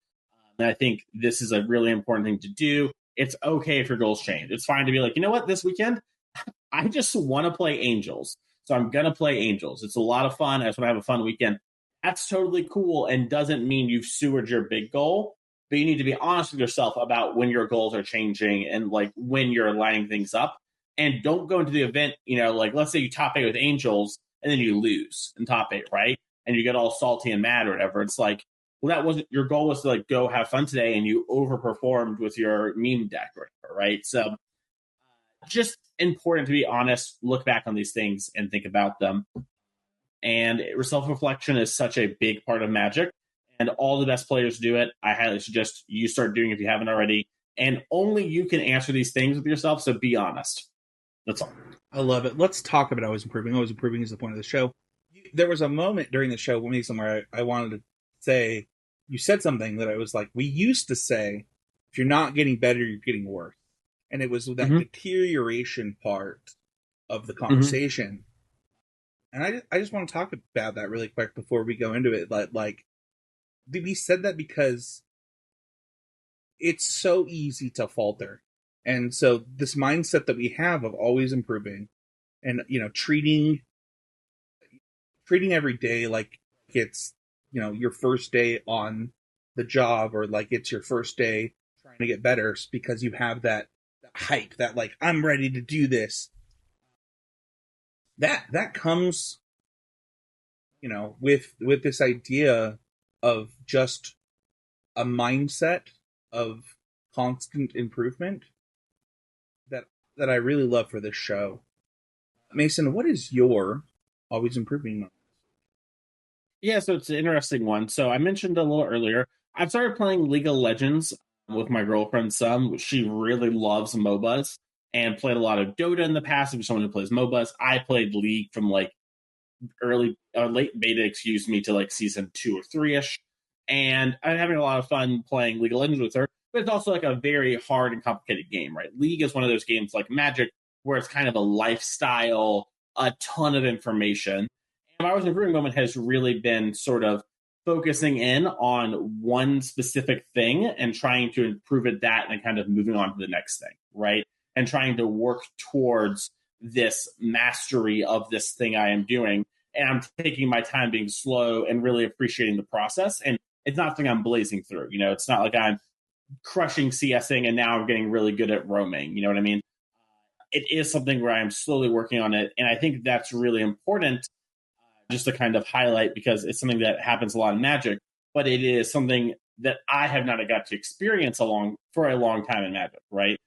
And I think this is a really important thing to do. It's okay if your goals change. It's fine to be like, you know what, this weekend, I just want to play Angels. So I'm going to play Angels. It's a lot of fun. I just want to have a fun weekend. That's totally cool and doesn't mean you've sewered your big goal. but you need to be honest with yourself about when your goals are changing and like when you're lining things up. And don't go into the event, like let's say you top eight with Angels and then you lose in top eight, right? And you get all salty and mad or whatever. It's like, well, that wasn't your goal, was to like go have fun today, and you overperformed with your meme deck or whatever, right? So just important to be honest, look back on these things and think about them. And self-reflection is such a big part of Magic, and all the best players do it. I highly suggest you start doing it if you haven't already. And only you can answer these things with yourself, so be honest. That's all. I love it. Let's talk about always improving. Always improving is the point of the show. There was a moment during the show, Mason, where I wanted to say, you said something that I was like, we used to say, if you're not getting better, you're getting worse. And it was that deterioration part of the conversation. And I just want to talk about that really quick before we go into it. Like we said that because it's so easy to falter. And so this mindset that we have of always improving and, treating every day like it's, your first day on the job, or like it's your first day trying to get better because you have that hype that like, I'm ready to do this. That comes, with this idea of just a mindset of constant improvement that I really love for this show. Mason, what is your always improving moment? Yeah, so it's an interesting one. So I mentioned a little earlier, I've started playing League of Legends with my girlfriend some. She really loves MOBAs and played a lot of Dota in the past. If you're someone who plays MOBAs, I played League from like late beta, to like season 2 or 3ish. And I'm having a lot of fun playing League of Legends with her, but it's also like a very hard and complicated game, right? League is one of those games like Magic where it's kind of a lifestyle, a ton of information. And my always improving moment has really been sort of focusing in on one specific thing and trying to improve at that and kind of moving on to the next thing, right? And trying to work towards this mastery of this thing I am doing. And I'm taking my time being slow and really appreciating the process. And it's not something I'm blazing through. It's not like I'm crushing CSing and now I'm getting really good at roaming. You know what I mean? It is something where I'm slowly working on it. And I think that's really important just to kind of highlight, because it's something that happens a lot in Magic, but it is something that I have not got to experience for a long time in Magic, right?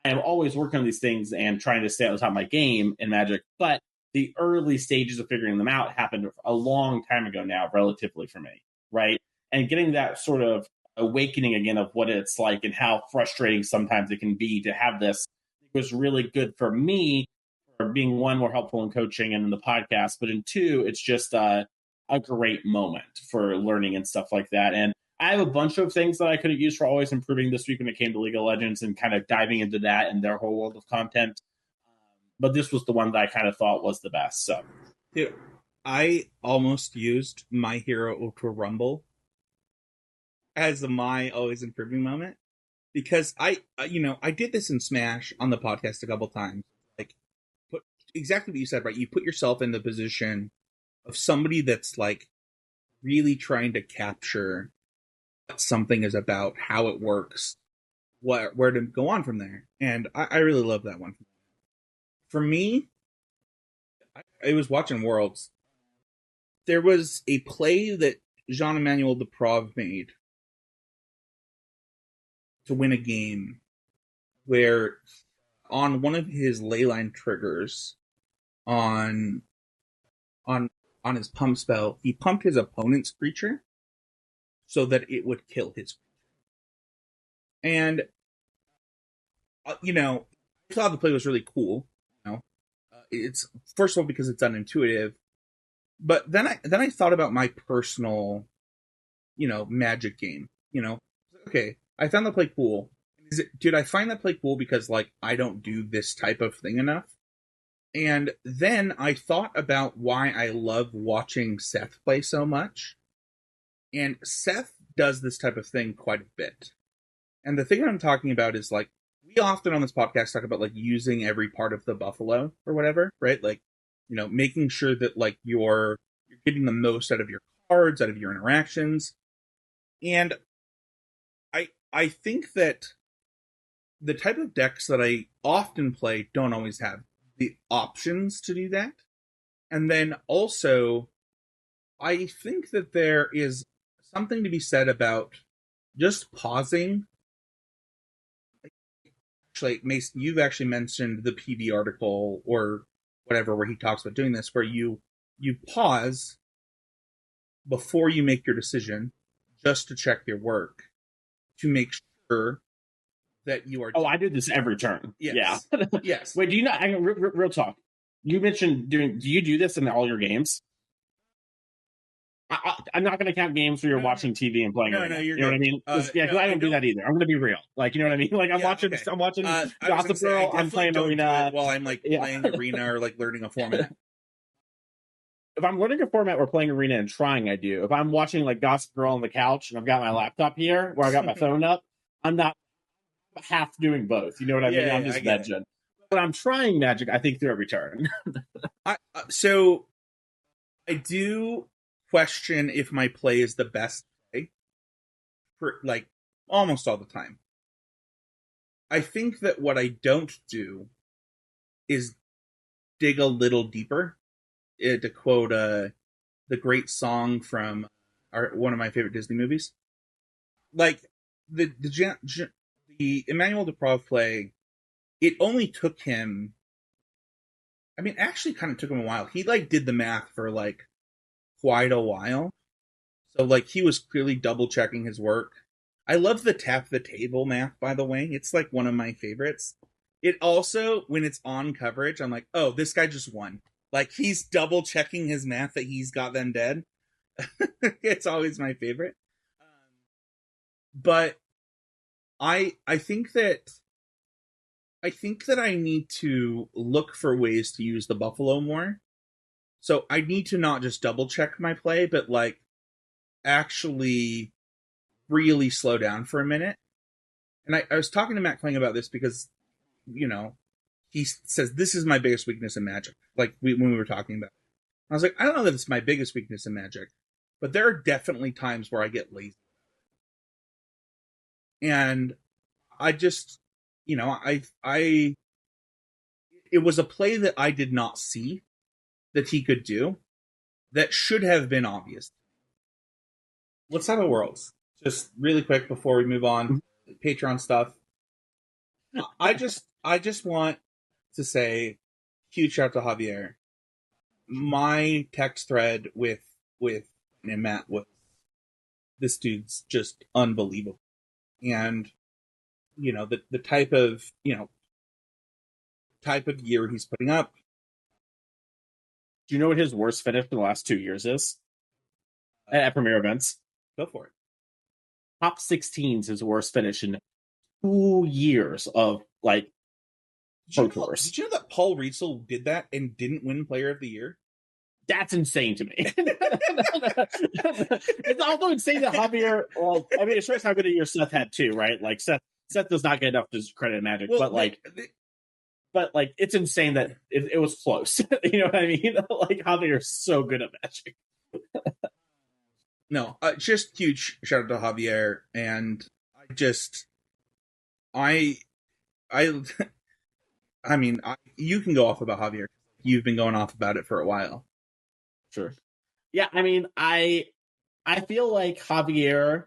I am always working on these things and trying to stay on top of my game in Magic, but the early stages of figuring them out happened a long time ago now, relatively, for me, right? And getting that sort of awakening again of what it's like and how frustrating sometimes it can be to have this was really good for me, for being, one, more helpful in coaching and in the podcast, but in two, it's just a great moment for learning and stuff like that. And I have a bunch of things that I could have used for always improving this week when it came to League of Legends and kind of diving into that and their whole world of content. But this was the one that I kind of thought was the best. So, Dude, I almost used My Hero Ultra Rumble as my always improving moment, because I did this in Smash on the podcast a couple times. Like, put exactly what you said, right? You put yourself in the position of somebody that's like really trying to capture what something is about, how it works, where to go on from there. And I really love that one. For me, I was watching Worlds. There was a play that Jean-Emmanuel Duprov made to win a game where on one of his leyline triggers on on on his pump spell, he pumped his opponent's creature so that it would kill his creature. And I thought the play was really cool. It's, first of all, because it's unintuitive, but then I thought about my personal, Magic game. Okay, I found the play cool. Did I find that play cool because like I don't do this type of thing enough? And then I thought about why I love watching Seth play so much. And Seth does this type of thing quite a bit. And the thing I'm talking about is like, we often on this podcast talk about like using every part of the buffalo or whatever, right? Like, making sure that like you're getting the most out of your cards, out of your interactions. And I think that the type of decks that I often play don't always have the options to do that. And then also, I think that there is something to be said about just pausing. Actually, Mason, you've actually mentioned the PD article or whatever where he talks about doing this, where you pause before you make your decision just to check your work to make sure that you are. Oh, I do this every turn. Yeah. Yes. Yes. Wait, do you not? Real talk. You mentioned doing. Do you do this in all your games? I'm not going to count games where you're watching TV and playing. No, no, Arena. you're You know what I good. mean? Yeah, because No, I I don't do don't. that either. I'm going to be real. Like, you know what I mean? Like, I'm Yeah, watching. okay. I'm watching I was gonna Gossip say I Girl. I'm definitely playing don't do Arena. it while I'm like Yeah. playing Arena or like learning a format. If I'm learning a format or playing Arena and trying, I do. If I'm watching like Gossip Girl on the couch and I've got my laptop here where I got my phone up, I'm not half doing both. You know what I mean? Yeah, I'm yeah, I just get it. vegging. But I'm trying Magic, I think, through every turn. So I do question if my play is the best play for like almost all the time. I think that what I don't do is dig a little deeper. To quote the great song from one of my favorite Disney movies, like the Emmanuel Duprov play. It only took him. I mean, actually, kind of took him a while. He like did the math for like quite a while, so like he was clearly double checking his work. I love the tap the table math, by the way. It's like one of my favorites. It also, when it's on coverage, I'm like, oh, this guy just won. Like he's double checking his math that he's got them dead. It's always my favorite. But I think that I need to look for ways to use the buffalo more. So I need to not just double check my play, but like actually really slow down for a minute. And I was talking to Matt Kling about this because, you know, he says this is my biggest weakness in Magic. Like when we were talking about it. I was like, I don't know that it's my biggest weakness in Magic, but there are definitely times where I get lazy. And I just, I it was a play that I did not see that he could do that should have been obvious. Let's have a Worlds. Just really quick before we move on. Patreon stuff. I just want to say huge shout out to Javier. My text thread with and Matt was this dude's just unbelievable. And the type of year he's putting up. Do you know what his worst finish in the last 2 years is? At Premier Events? Go for it. Top 16 is his worst finish in 2 years of like Pro Tours. Did you know that Paul Riesel did that and didn't win Player of the Year? That's insane to me. It's also insane that Javier. Well, I mean, it shows how good a year Seth had too, right? Like Seth does not get enough credit in Magic, but like it's insane that it was close. You know what I mean? Like Javier's so good at Magic. No, just huge shout out to Javier, and I I mean, you can go off about Javier. You've been going off about it for a while. Sure. Yeah, I mean, I feel like Javier.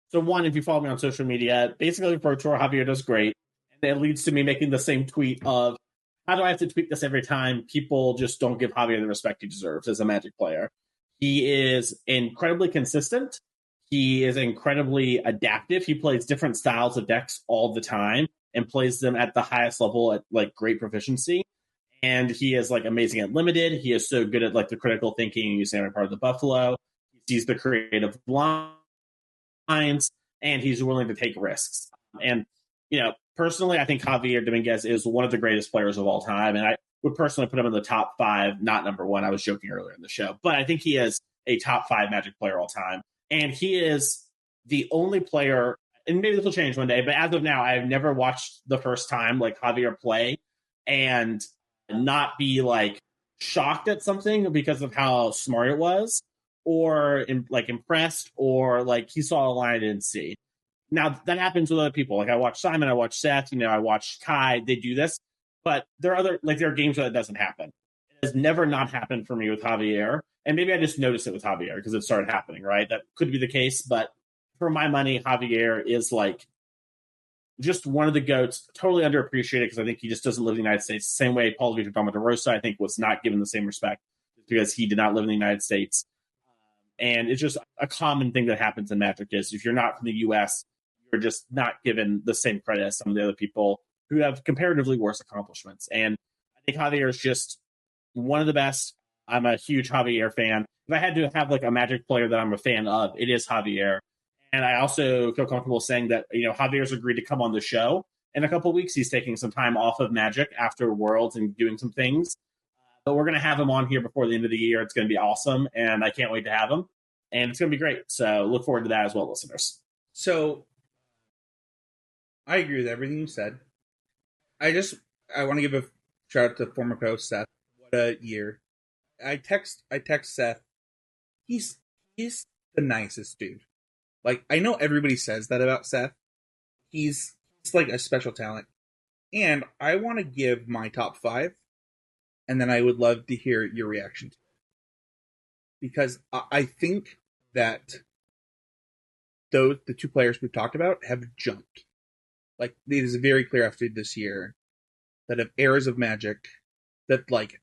So one, if you follow me on social media, basically Pro Tour Javier does great, and it leads to me making the same tweet of, how do I have to tweet this every time? People just don't give Javier the respect he deserves as a Magic player. He is incredibly consistent. He is incredibly adaptive. He plays different styles of decks all the time and plays them at the highest level at like great proficiency. And he is like amazing at limited. He is so good at like the critical thinking and using every part of the Buffalo. He sees the creative lines, and he's willing to take risks. And personally, I think Javier Dominguez is one of the greatest players of all time, and I would personally put him in the top 5, not number 1. I was joking earlier in the show, but I think he is a top 5 Magic player all time, and he is the only player. And maybe this will change one day, but as of now, I have never watched the first time like Javier play and not be like shocked at something because of how smart it was, or like impressed, or like he saw a line I didn't see. Now that happens with other people. Like I watch Simon, I watch Seth, I watch Kai. They do this, but there are games where that doesn't happen. It has never not happened for me with Javier, and maybe I just noticed it with Javier because it started happening. Right, that could be the case, but for my money, Javier is like just one of the GOATs, totally underappreciated because I think he just doesn't live in the United States. Same way Paulo Vitor Rosa, I think, was not given the same respect because he did not live in the United States. And it's just a common thing that happens in Magic is if you're not from the U.S., you're just not given the same credit as some of the other people who have comparatively worse accomplishments. And I think Javier is just one of the best. I'm a huge Javier fan. If I had to have like a Magic player that I'm a fan of, it is Javier. And I also feel comfortable saying that, Javier's agreed to come on the show. In a couple of weeks, he's taking some time off of Magic after Worlds and doing some things. But we're going to have him on here before the end of the year. It's going to be awesome. And I can't wait to have him. And it's going to be great. So look forward to that as well, listeners. So I agree with everything you said. I want to give a shout out to former co-host Seth. What a year. I text Seth. He's the nicest dude. Like, I know everybody says that about Seth. He's like a special talent. And I want to give my top 5, and then I would love to hear your reaction to it. Because I think that the 2 players we've talked about have jumped. Like, it is very clear after this year that of eras of Magic, that, like,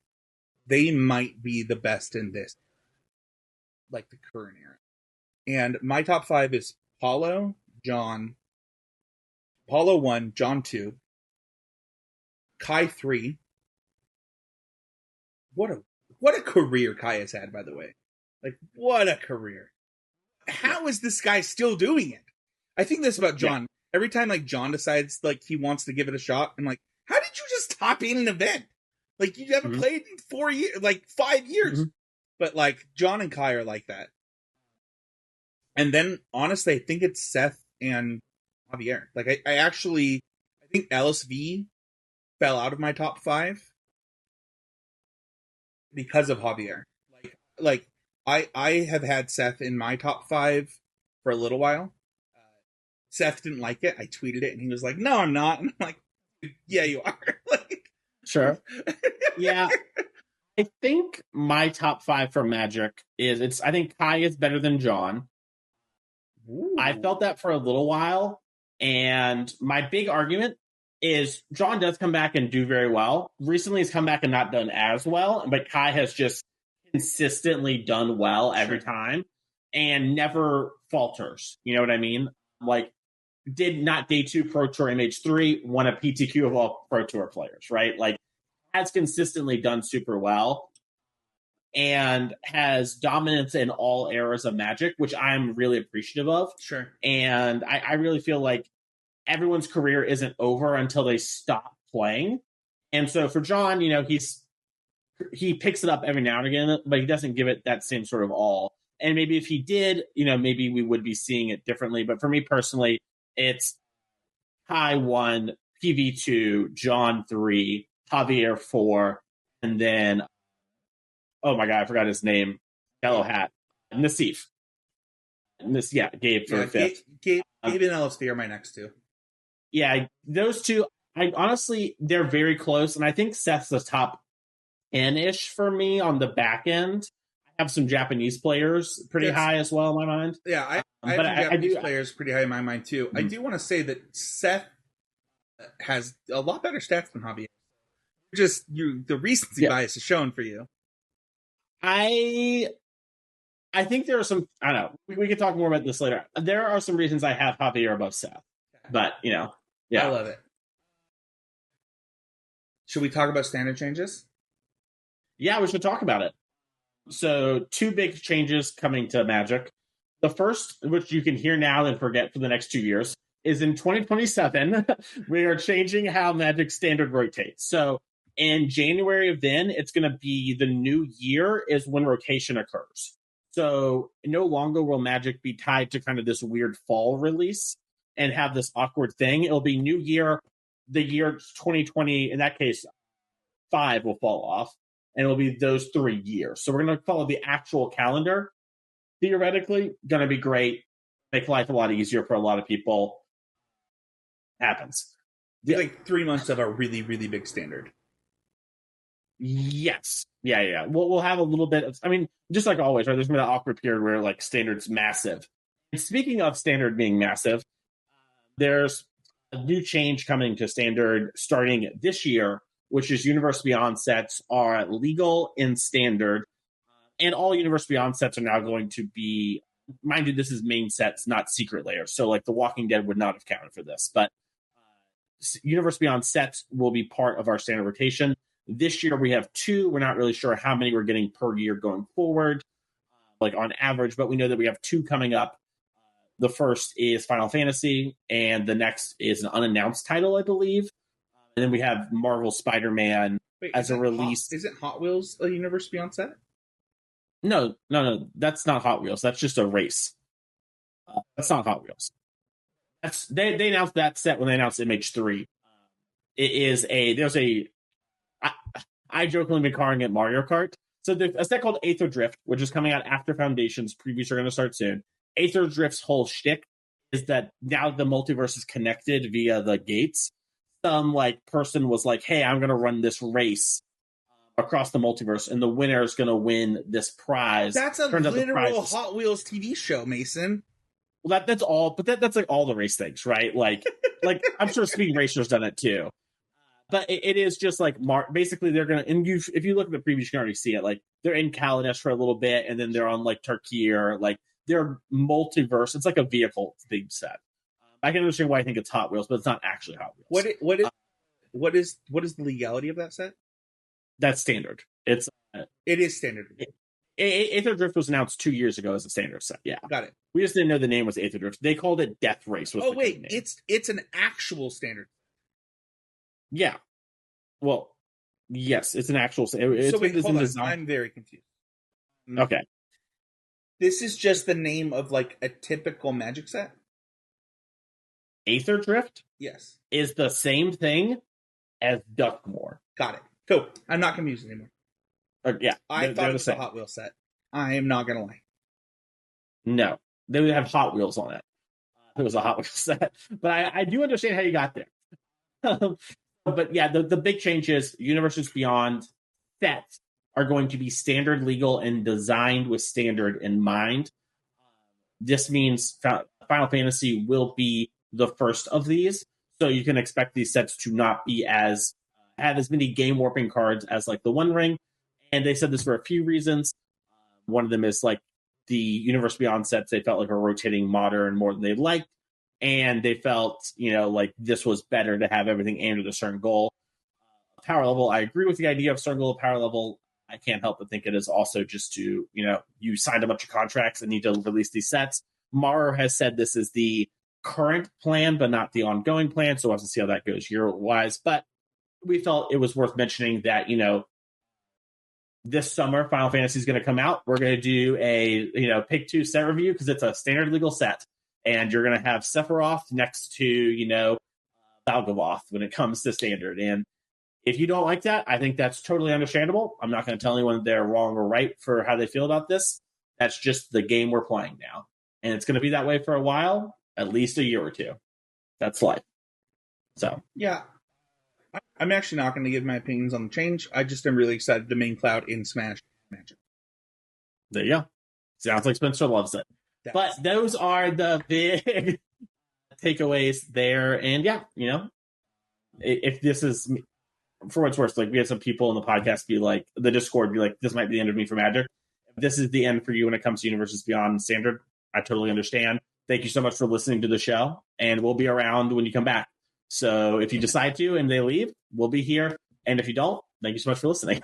they might be the best in this. Like, the current era. And my top 5 is Paulo 1, John 2, Kai 3. What a career Kai has had, by the way. Like, what a career. How is this guy still doing it? I think this about John. Yeah. Every time, like, John decides, like, he wants to give it a shot, I'm like, how did you just top in an event? Like, you haven't played in 4 years, like, 5 years. Mm-hmm. But, like, John and Kai are like that. And then, honestly, I think it's Seth and Javier. Like, I think LSV fell out of my top 5 because of Javier. Like I have had Seth in my top 5 for a little while. Seth didn't like it. I tweeted it, and he was like, "No, I'm not." And I'm like, "Yeah, you are." Like, sure. Yeah. I think my top 5 for Magic I think Kai is better than John. Ooh. I felt that for a little while, and my big argument is John does come back and do very well. Recently, he's come back and not done as well, but Kai has just consistently done well every time and never falters. You know what I mean? Like, did not day 2 Pro Tour MH3, won a PTQ of all Pro Tour players, right? Like, has consistently done super well and has dominance in all eras of Magic, which I'm really appreciative of. Sure. And I really feel like everyone's career isn't over until they stop playing. And so for John, he picks it up every now and again, but he doesn't give it that same sort of all. And maybe if he did, maybe we would be seeing it differently. But for me personally, it's Kai 1, PV 2, John 3, Javier 4, and then, oh my God, I forgot his name. Yellow hat. Nassif. Gabe for 5th. Gabe and LSD are my next 2. Yeah, those 2, honestly, they're very close. And I think Seth's the top 10-ish for me on the back end. I have some Japanese players pretty high as well in my mind. Yeah, I have some Japanese players pretty high in my mind too. Mm-hmm. I do want to say that Seth has a lot better stats than Javier. The recency bias is shown for you. I think there are some, I don't know, we can talk more about this later. There are some reasons I have Javier above Seth, but yeah. I love it. Should we talk about standard changes? Yeah, we should talk about it. So 2 big changes coming to Magic. The first, which you can hear now and forget for the next 2 years, is in 2027, we are changing how Magic Standard rotates. So in January of then, it's going to be the new year is when rotation occurs. So no longer will Magic be tied to kind of this weird fall release and have this awkward thing. It'll be new year, the year 2020, in that case, 5 will fall off. And it'll be those 3 years. So we're going to follow the actual calendar. Theoretically, going to be great. make life a lot easier for a lot of people. Happens. It's like 3 months of a really, really big standard. Yes. Yeah. We'll have a little bit of, I mean, just like always, right? There's been an awkward period where like standard's massive. And speaking of standard being massive, there's a new change coming to standard starting this year, which is Universe Beyond sets are legal in standard. And all Universe Beyond sets are now going to be, mind you, this is main sets, not secret layers. So like The Walking Dead would not have counted for this, but Universe Beyond sets will be part of our standard rotation. This year we have 2. We're not really sure how many we're getting per year going forward, like on average, but we know that we have 2 coming up. The first is Final Fantasy, and the next is an unannounced title, I believe. And then we have Marvel Spider-Man as a release. Isn't Hot Wheels a Universe Beyond set? No. That's not Hot Wheels. That's just a race. That's not Hot Wheels. They announced that set when they announced MH3. It is I jokingly been calling it Mario Kart. So there's a set called Aether Drift, which is coming out after Foundations. Previews are going to start soon. Aether Drift's whole shtick is that now the multiverse is connected via the gates. Some like person was like, "Hey, I'm going to run this race across the multiverse, and the winner is going to win this prize." That's a literal Hot Wheels TV show, Mason. Well, that's all, but that's like all the race things, right? Like I'm sure Speed Racer's done it too. But it is just like basically they're gonna, and if you look at the previews, you can already see it. Like they're in Kaladesh for a little bit, and then they're on like Tarkir. Like they're multiverse. It's like a vehicle theme set. I can understand why I think it's Hot Wheels, but it's not actually Hot Wheels. What is the legality of that set? That's standard. It is standard. Aether Drift was announced 2 years ago as a standard set. Yeah, got it. We just didn't know the name was Aether Drift. They called it Death Race. Oh wait, it's an actual standard. Yeah. Well, yes, it's an actual. So wait, hold on. I'm very confused. Okay. This is just the name of like a typical Magic set? Aether Drift? Yes. Is the same thing as Duckmore. Got it. Cool. I'm not confused anymore. Yeah. I thought it was a Hot Wheels set. I am not going to lie. No. They would have Hot Wheels on it. It was a Hot Wheels set. But I do understand how you got there. But yeah, the big change is Universes Beyond sets are going to be standard legal and designed with standard in mind. This means Final Fantasy will be the first of these. So you can expect these sets to not be have as many game warping cards as like the One Ring. And they said this for a few reasons. One of them is like the Universe Beyond sets, they felt like were rotating modern more than they liked. And they felt, like this was better to have everything aimed at a certain goal. Power level, I agree with the idea of certain goal of power level. I can't help but think it is also just to, you signed a bunch of contracts and need to release these sets. Mara has said this is the current plan, but not the ongoing plan. So we'll have to see how that goes year-wise. But we felt it was worth mentioning that, this summer, Final Fantasy is going to come out. We're going to do a, pick 2 set review because it's a standard legal set. And you're going to have Sephiroth next to, Valgavoth when it comes to standard. And if you don't like that, I think that's totally understandable. I'm not going to tell anyone they're wrong or right for how they feel about this. That's just the game we're playing now. And it's going to be that way for a while, at least a year or 2. That's life. So. Yeah. I'm actually not going to give my opinions on the change. I just am really excited to main cloud in Smash Magic. There you go. Sounds like Spencer loves it. But those are the big takeaways there. And yeah, if this is, for what's worse, like we had some people in the podcast be like, the Discord be like, this might be the end of me for Magic. If this is the end for you when it comes to Universes Beyond Standard, I totally understand. Thank you so much for listening to the show. And we'll be around when you come back. So if you decide to and they leave, we'll be here. And if you don't, thank you so much for listening.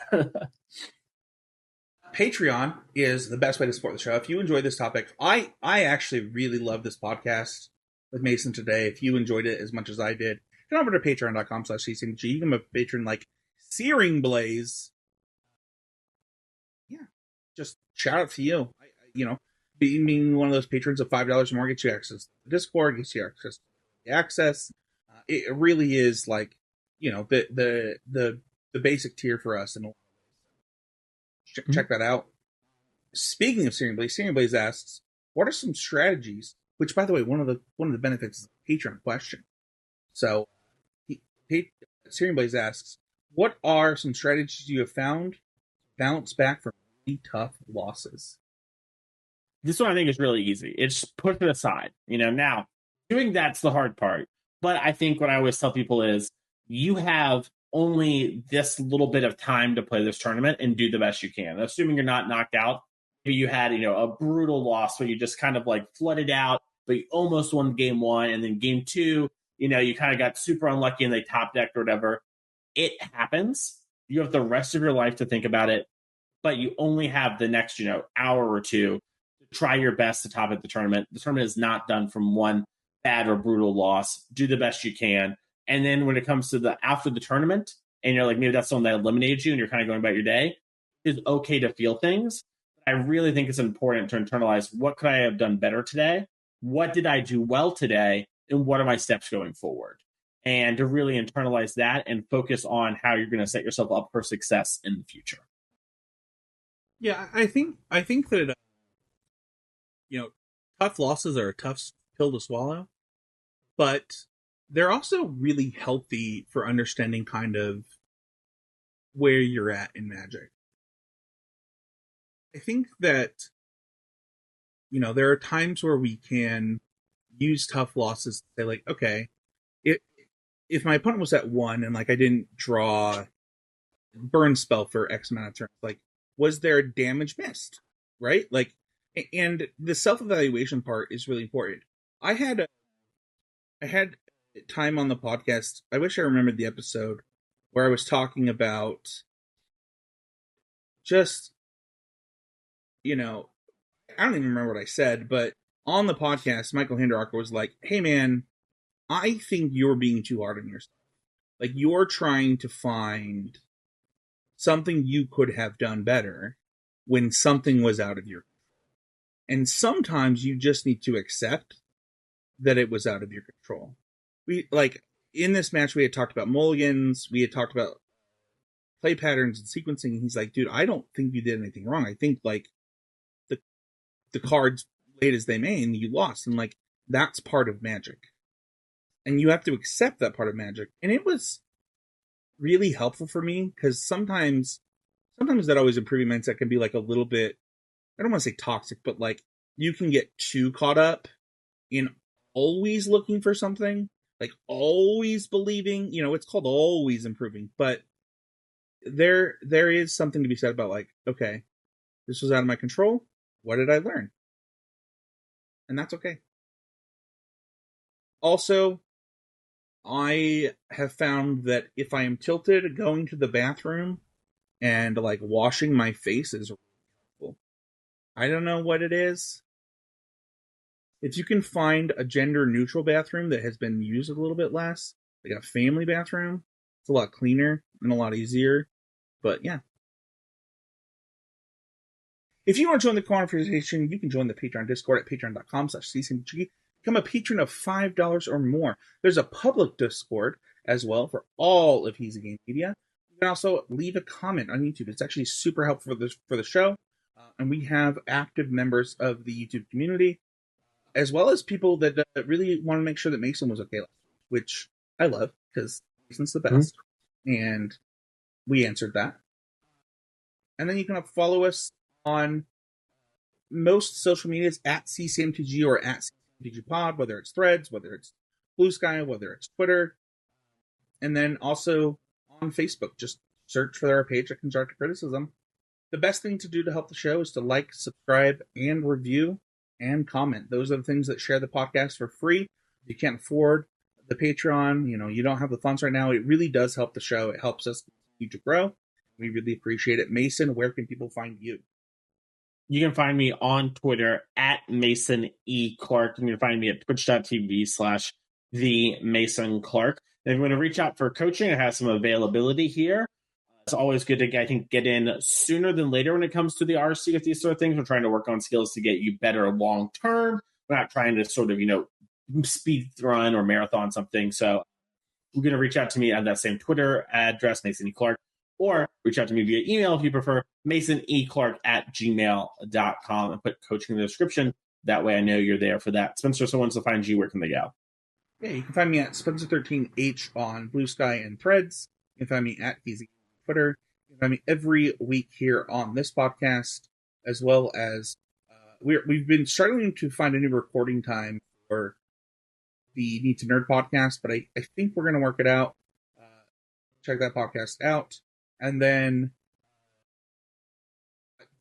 Patreon is the best way to support the show. If you enjoyed this topic, I actually really love this podcast with Mason today. If you enjoyed it as much as I did, come over to patreon.com/CCNG. You can be a patron like Searing Blaze. Yeah, just shout out to you. Being one of those patrons of $5 or more gets you access to the Discord, gets you access. It really is like, the basic tier for us in a lot of ways. Check that out. Speaking of Searing Blaze asks, what are some strategies which, by the way, one of the benefits is a Patreon question. So, Syrian Blaze asks, "What are some strategies you have found to bounce back from really tough losses?" This one I think is really easy. It's push it aside. Now doing that's the hard part. But I think what I always tell people is you have only this little bit of time to play this tournament and do the best you can. Assuming you're not knocked out. Maybe you had, a brutal loss where you just kind of like flooded out, but you almost won game one, and then game two, you kind of got super unlucky and they top decked or whatever. It happens. You have the rest of your life to think about it, but you only have the next, hour or two to try your best to top at the tournament. The tournament is not done from one bad or brutal loss. Do the best you can. And then when it comes to the after the tournament, and you're like, maybe that's someone that eliminated you and you're kind of going about your day, it's okay to feel things. I really think it's important to internalize what could I have done better today? What did I do well today? And what are my steps going forward? And to really internalize that and focus on how you're going to set yourself up for success in the future. Yeah, I think that tough losses are a tough pill to swallow, but they're also really healthy for understanding kind of where you're at in Magic. I think that there are times where we can use tough losses to say, like, okay, if my opponent was at 1 and like I didn't draw burn spell for X amount of turns, like, was there damage missed, right? Like, and the self-evaluation part is really important. I had time on the podcast. I wish I remembered the episode where I was talking about just, I don't even remember what I said, but on the podcast, Michael Hinderarker was like, "Hey man, I think you're being too hard on yourself. Like, you're trying to find something you could have done better when something was out of your control. And sometimes you just need to accept that it was out of your control." In this match, we had talked about mulligans, we had talked about play patterns and sequencing, and he's like, "Dude, I don't think you did anything wrong. I think, like, the cards played as they may, and you lost. And, like, that's part of Magic. And you have to accept that part of Magic." And it was really helpful for me, because sometimes that always improving mindset can be, like, a little bit, I don't want to say toxic, but, like, you can get too caught up in always looking for something, like always believing, it's called always improving, but there is something to be said about, like, okay, this was out of my control. What did I learn? And that's okay. Also, I have found that if I am tilted, going to the bathroom and, like, washing my face is really helpful. I don't know what it is. If you can find a gender-neutral bathroom that has been used a little bit less, like a family bathroom, it's a lot cleaner and a lot easier. But yeah. If you want to join the conversation, you can join the Patreon Discord at patreon.com/ccmg. Become a patron of $5 or more. There's a public Discord as well for all of Heezy Game Media. You can also leave a comment on YouTube. It's actually super helpful for the show. And we have active members of the YouTube community, as well as people that really want to make sure that Mason was okay last week, which I love, because Mason's the best. Mm-hmm. And we answered that. And then you can follow us on most social medias at CCMTG or at CCMTG Pod, whether it's Threads, whether it's Blue Sky, whether it's Twitter. And then also on Facebook, just search for our page at Constructive Criticism. The best thing to do to help the show is to like, subscribe, and review, and comment. Those are the things that share the podcast for free. If you can't afford the Patreon, you don't have the funds right now, it really does help the show. It helps us continue to grow. We really appreciate it. Mason, where can people find you? You can find me on Twitter at Mason E. Clark. And you can find me at twitch.tv/the Mason Clark. And if you want to reach out for coaching, I have some availability here. It's always good to, I think, get in sooner than later when it comes to the RC with these sort of things. We're trying to work on skills to get you better long term. We're not trying to sort of, speed run or marathon something. So you're going to reach out to me at that same Twitter address, Mason E. Clark, or reach out to me via email if you prefer, masoneclark@gmail.com, and put coaching in the description. That way I know you're there for that. Spencer, if someone wants to find you, where can they go? Yeah, you can find me at Spencer13H on Blue Sky and Threads. You can find me at Heezy on Twitter. You can find me every week here on this podcast, as well as we've been struggling to find a new recording time for the Need to Nerd podcast, but I think we're going to work it out. Uh, Check that podcast out. And then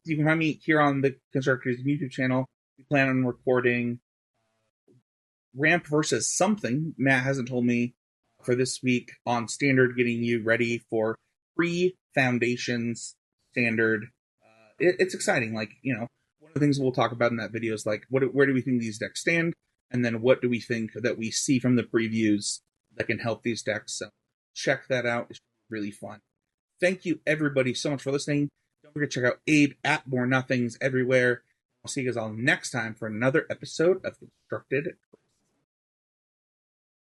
you can find me here on the Constructors YouTube channel. We plan on recording Ramp versus something. Matt hasn't told me for this week on Standard, getting you ready for pre-Foundations Standard. It's exciting. Like, one of the things we'll talk about in that video is like, where do we think these decks stand? And then what do we think that we see from the previews that can help these decks? So check that out. It's really fun. Thank you, everybody, so much for listening. Don't forget to check out Abe at More Nothings everywhere. I'll see you guys all next time for another episode of Constructed.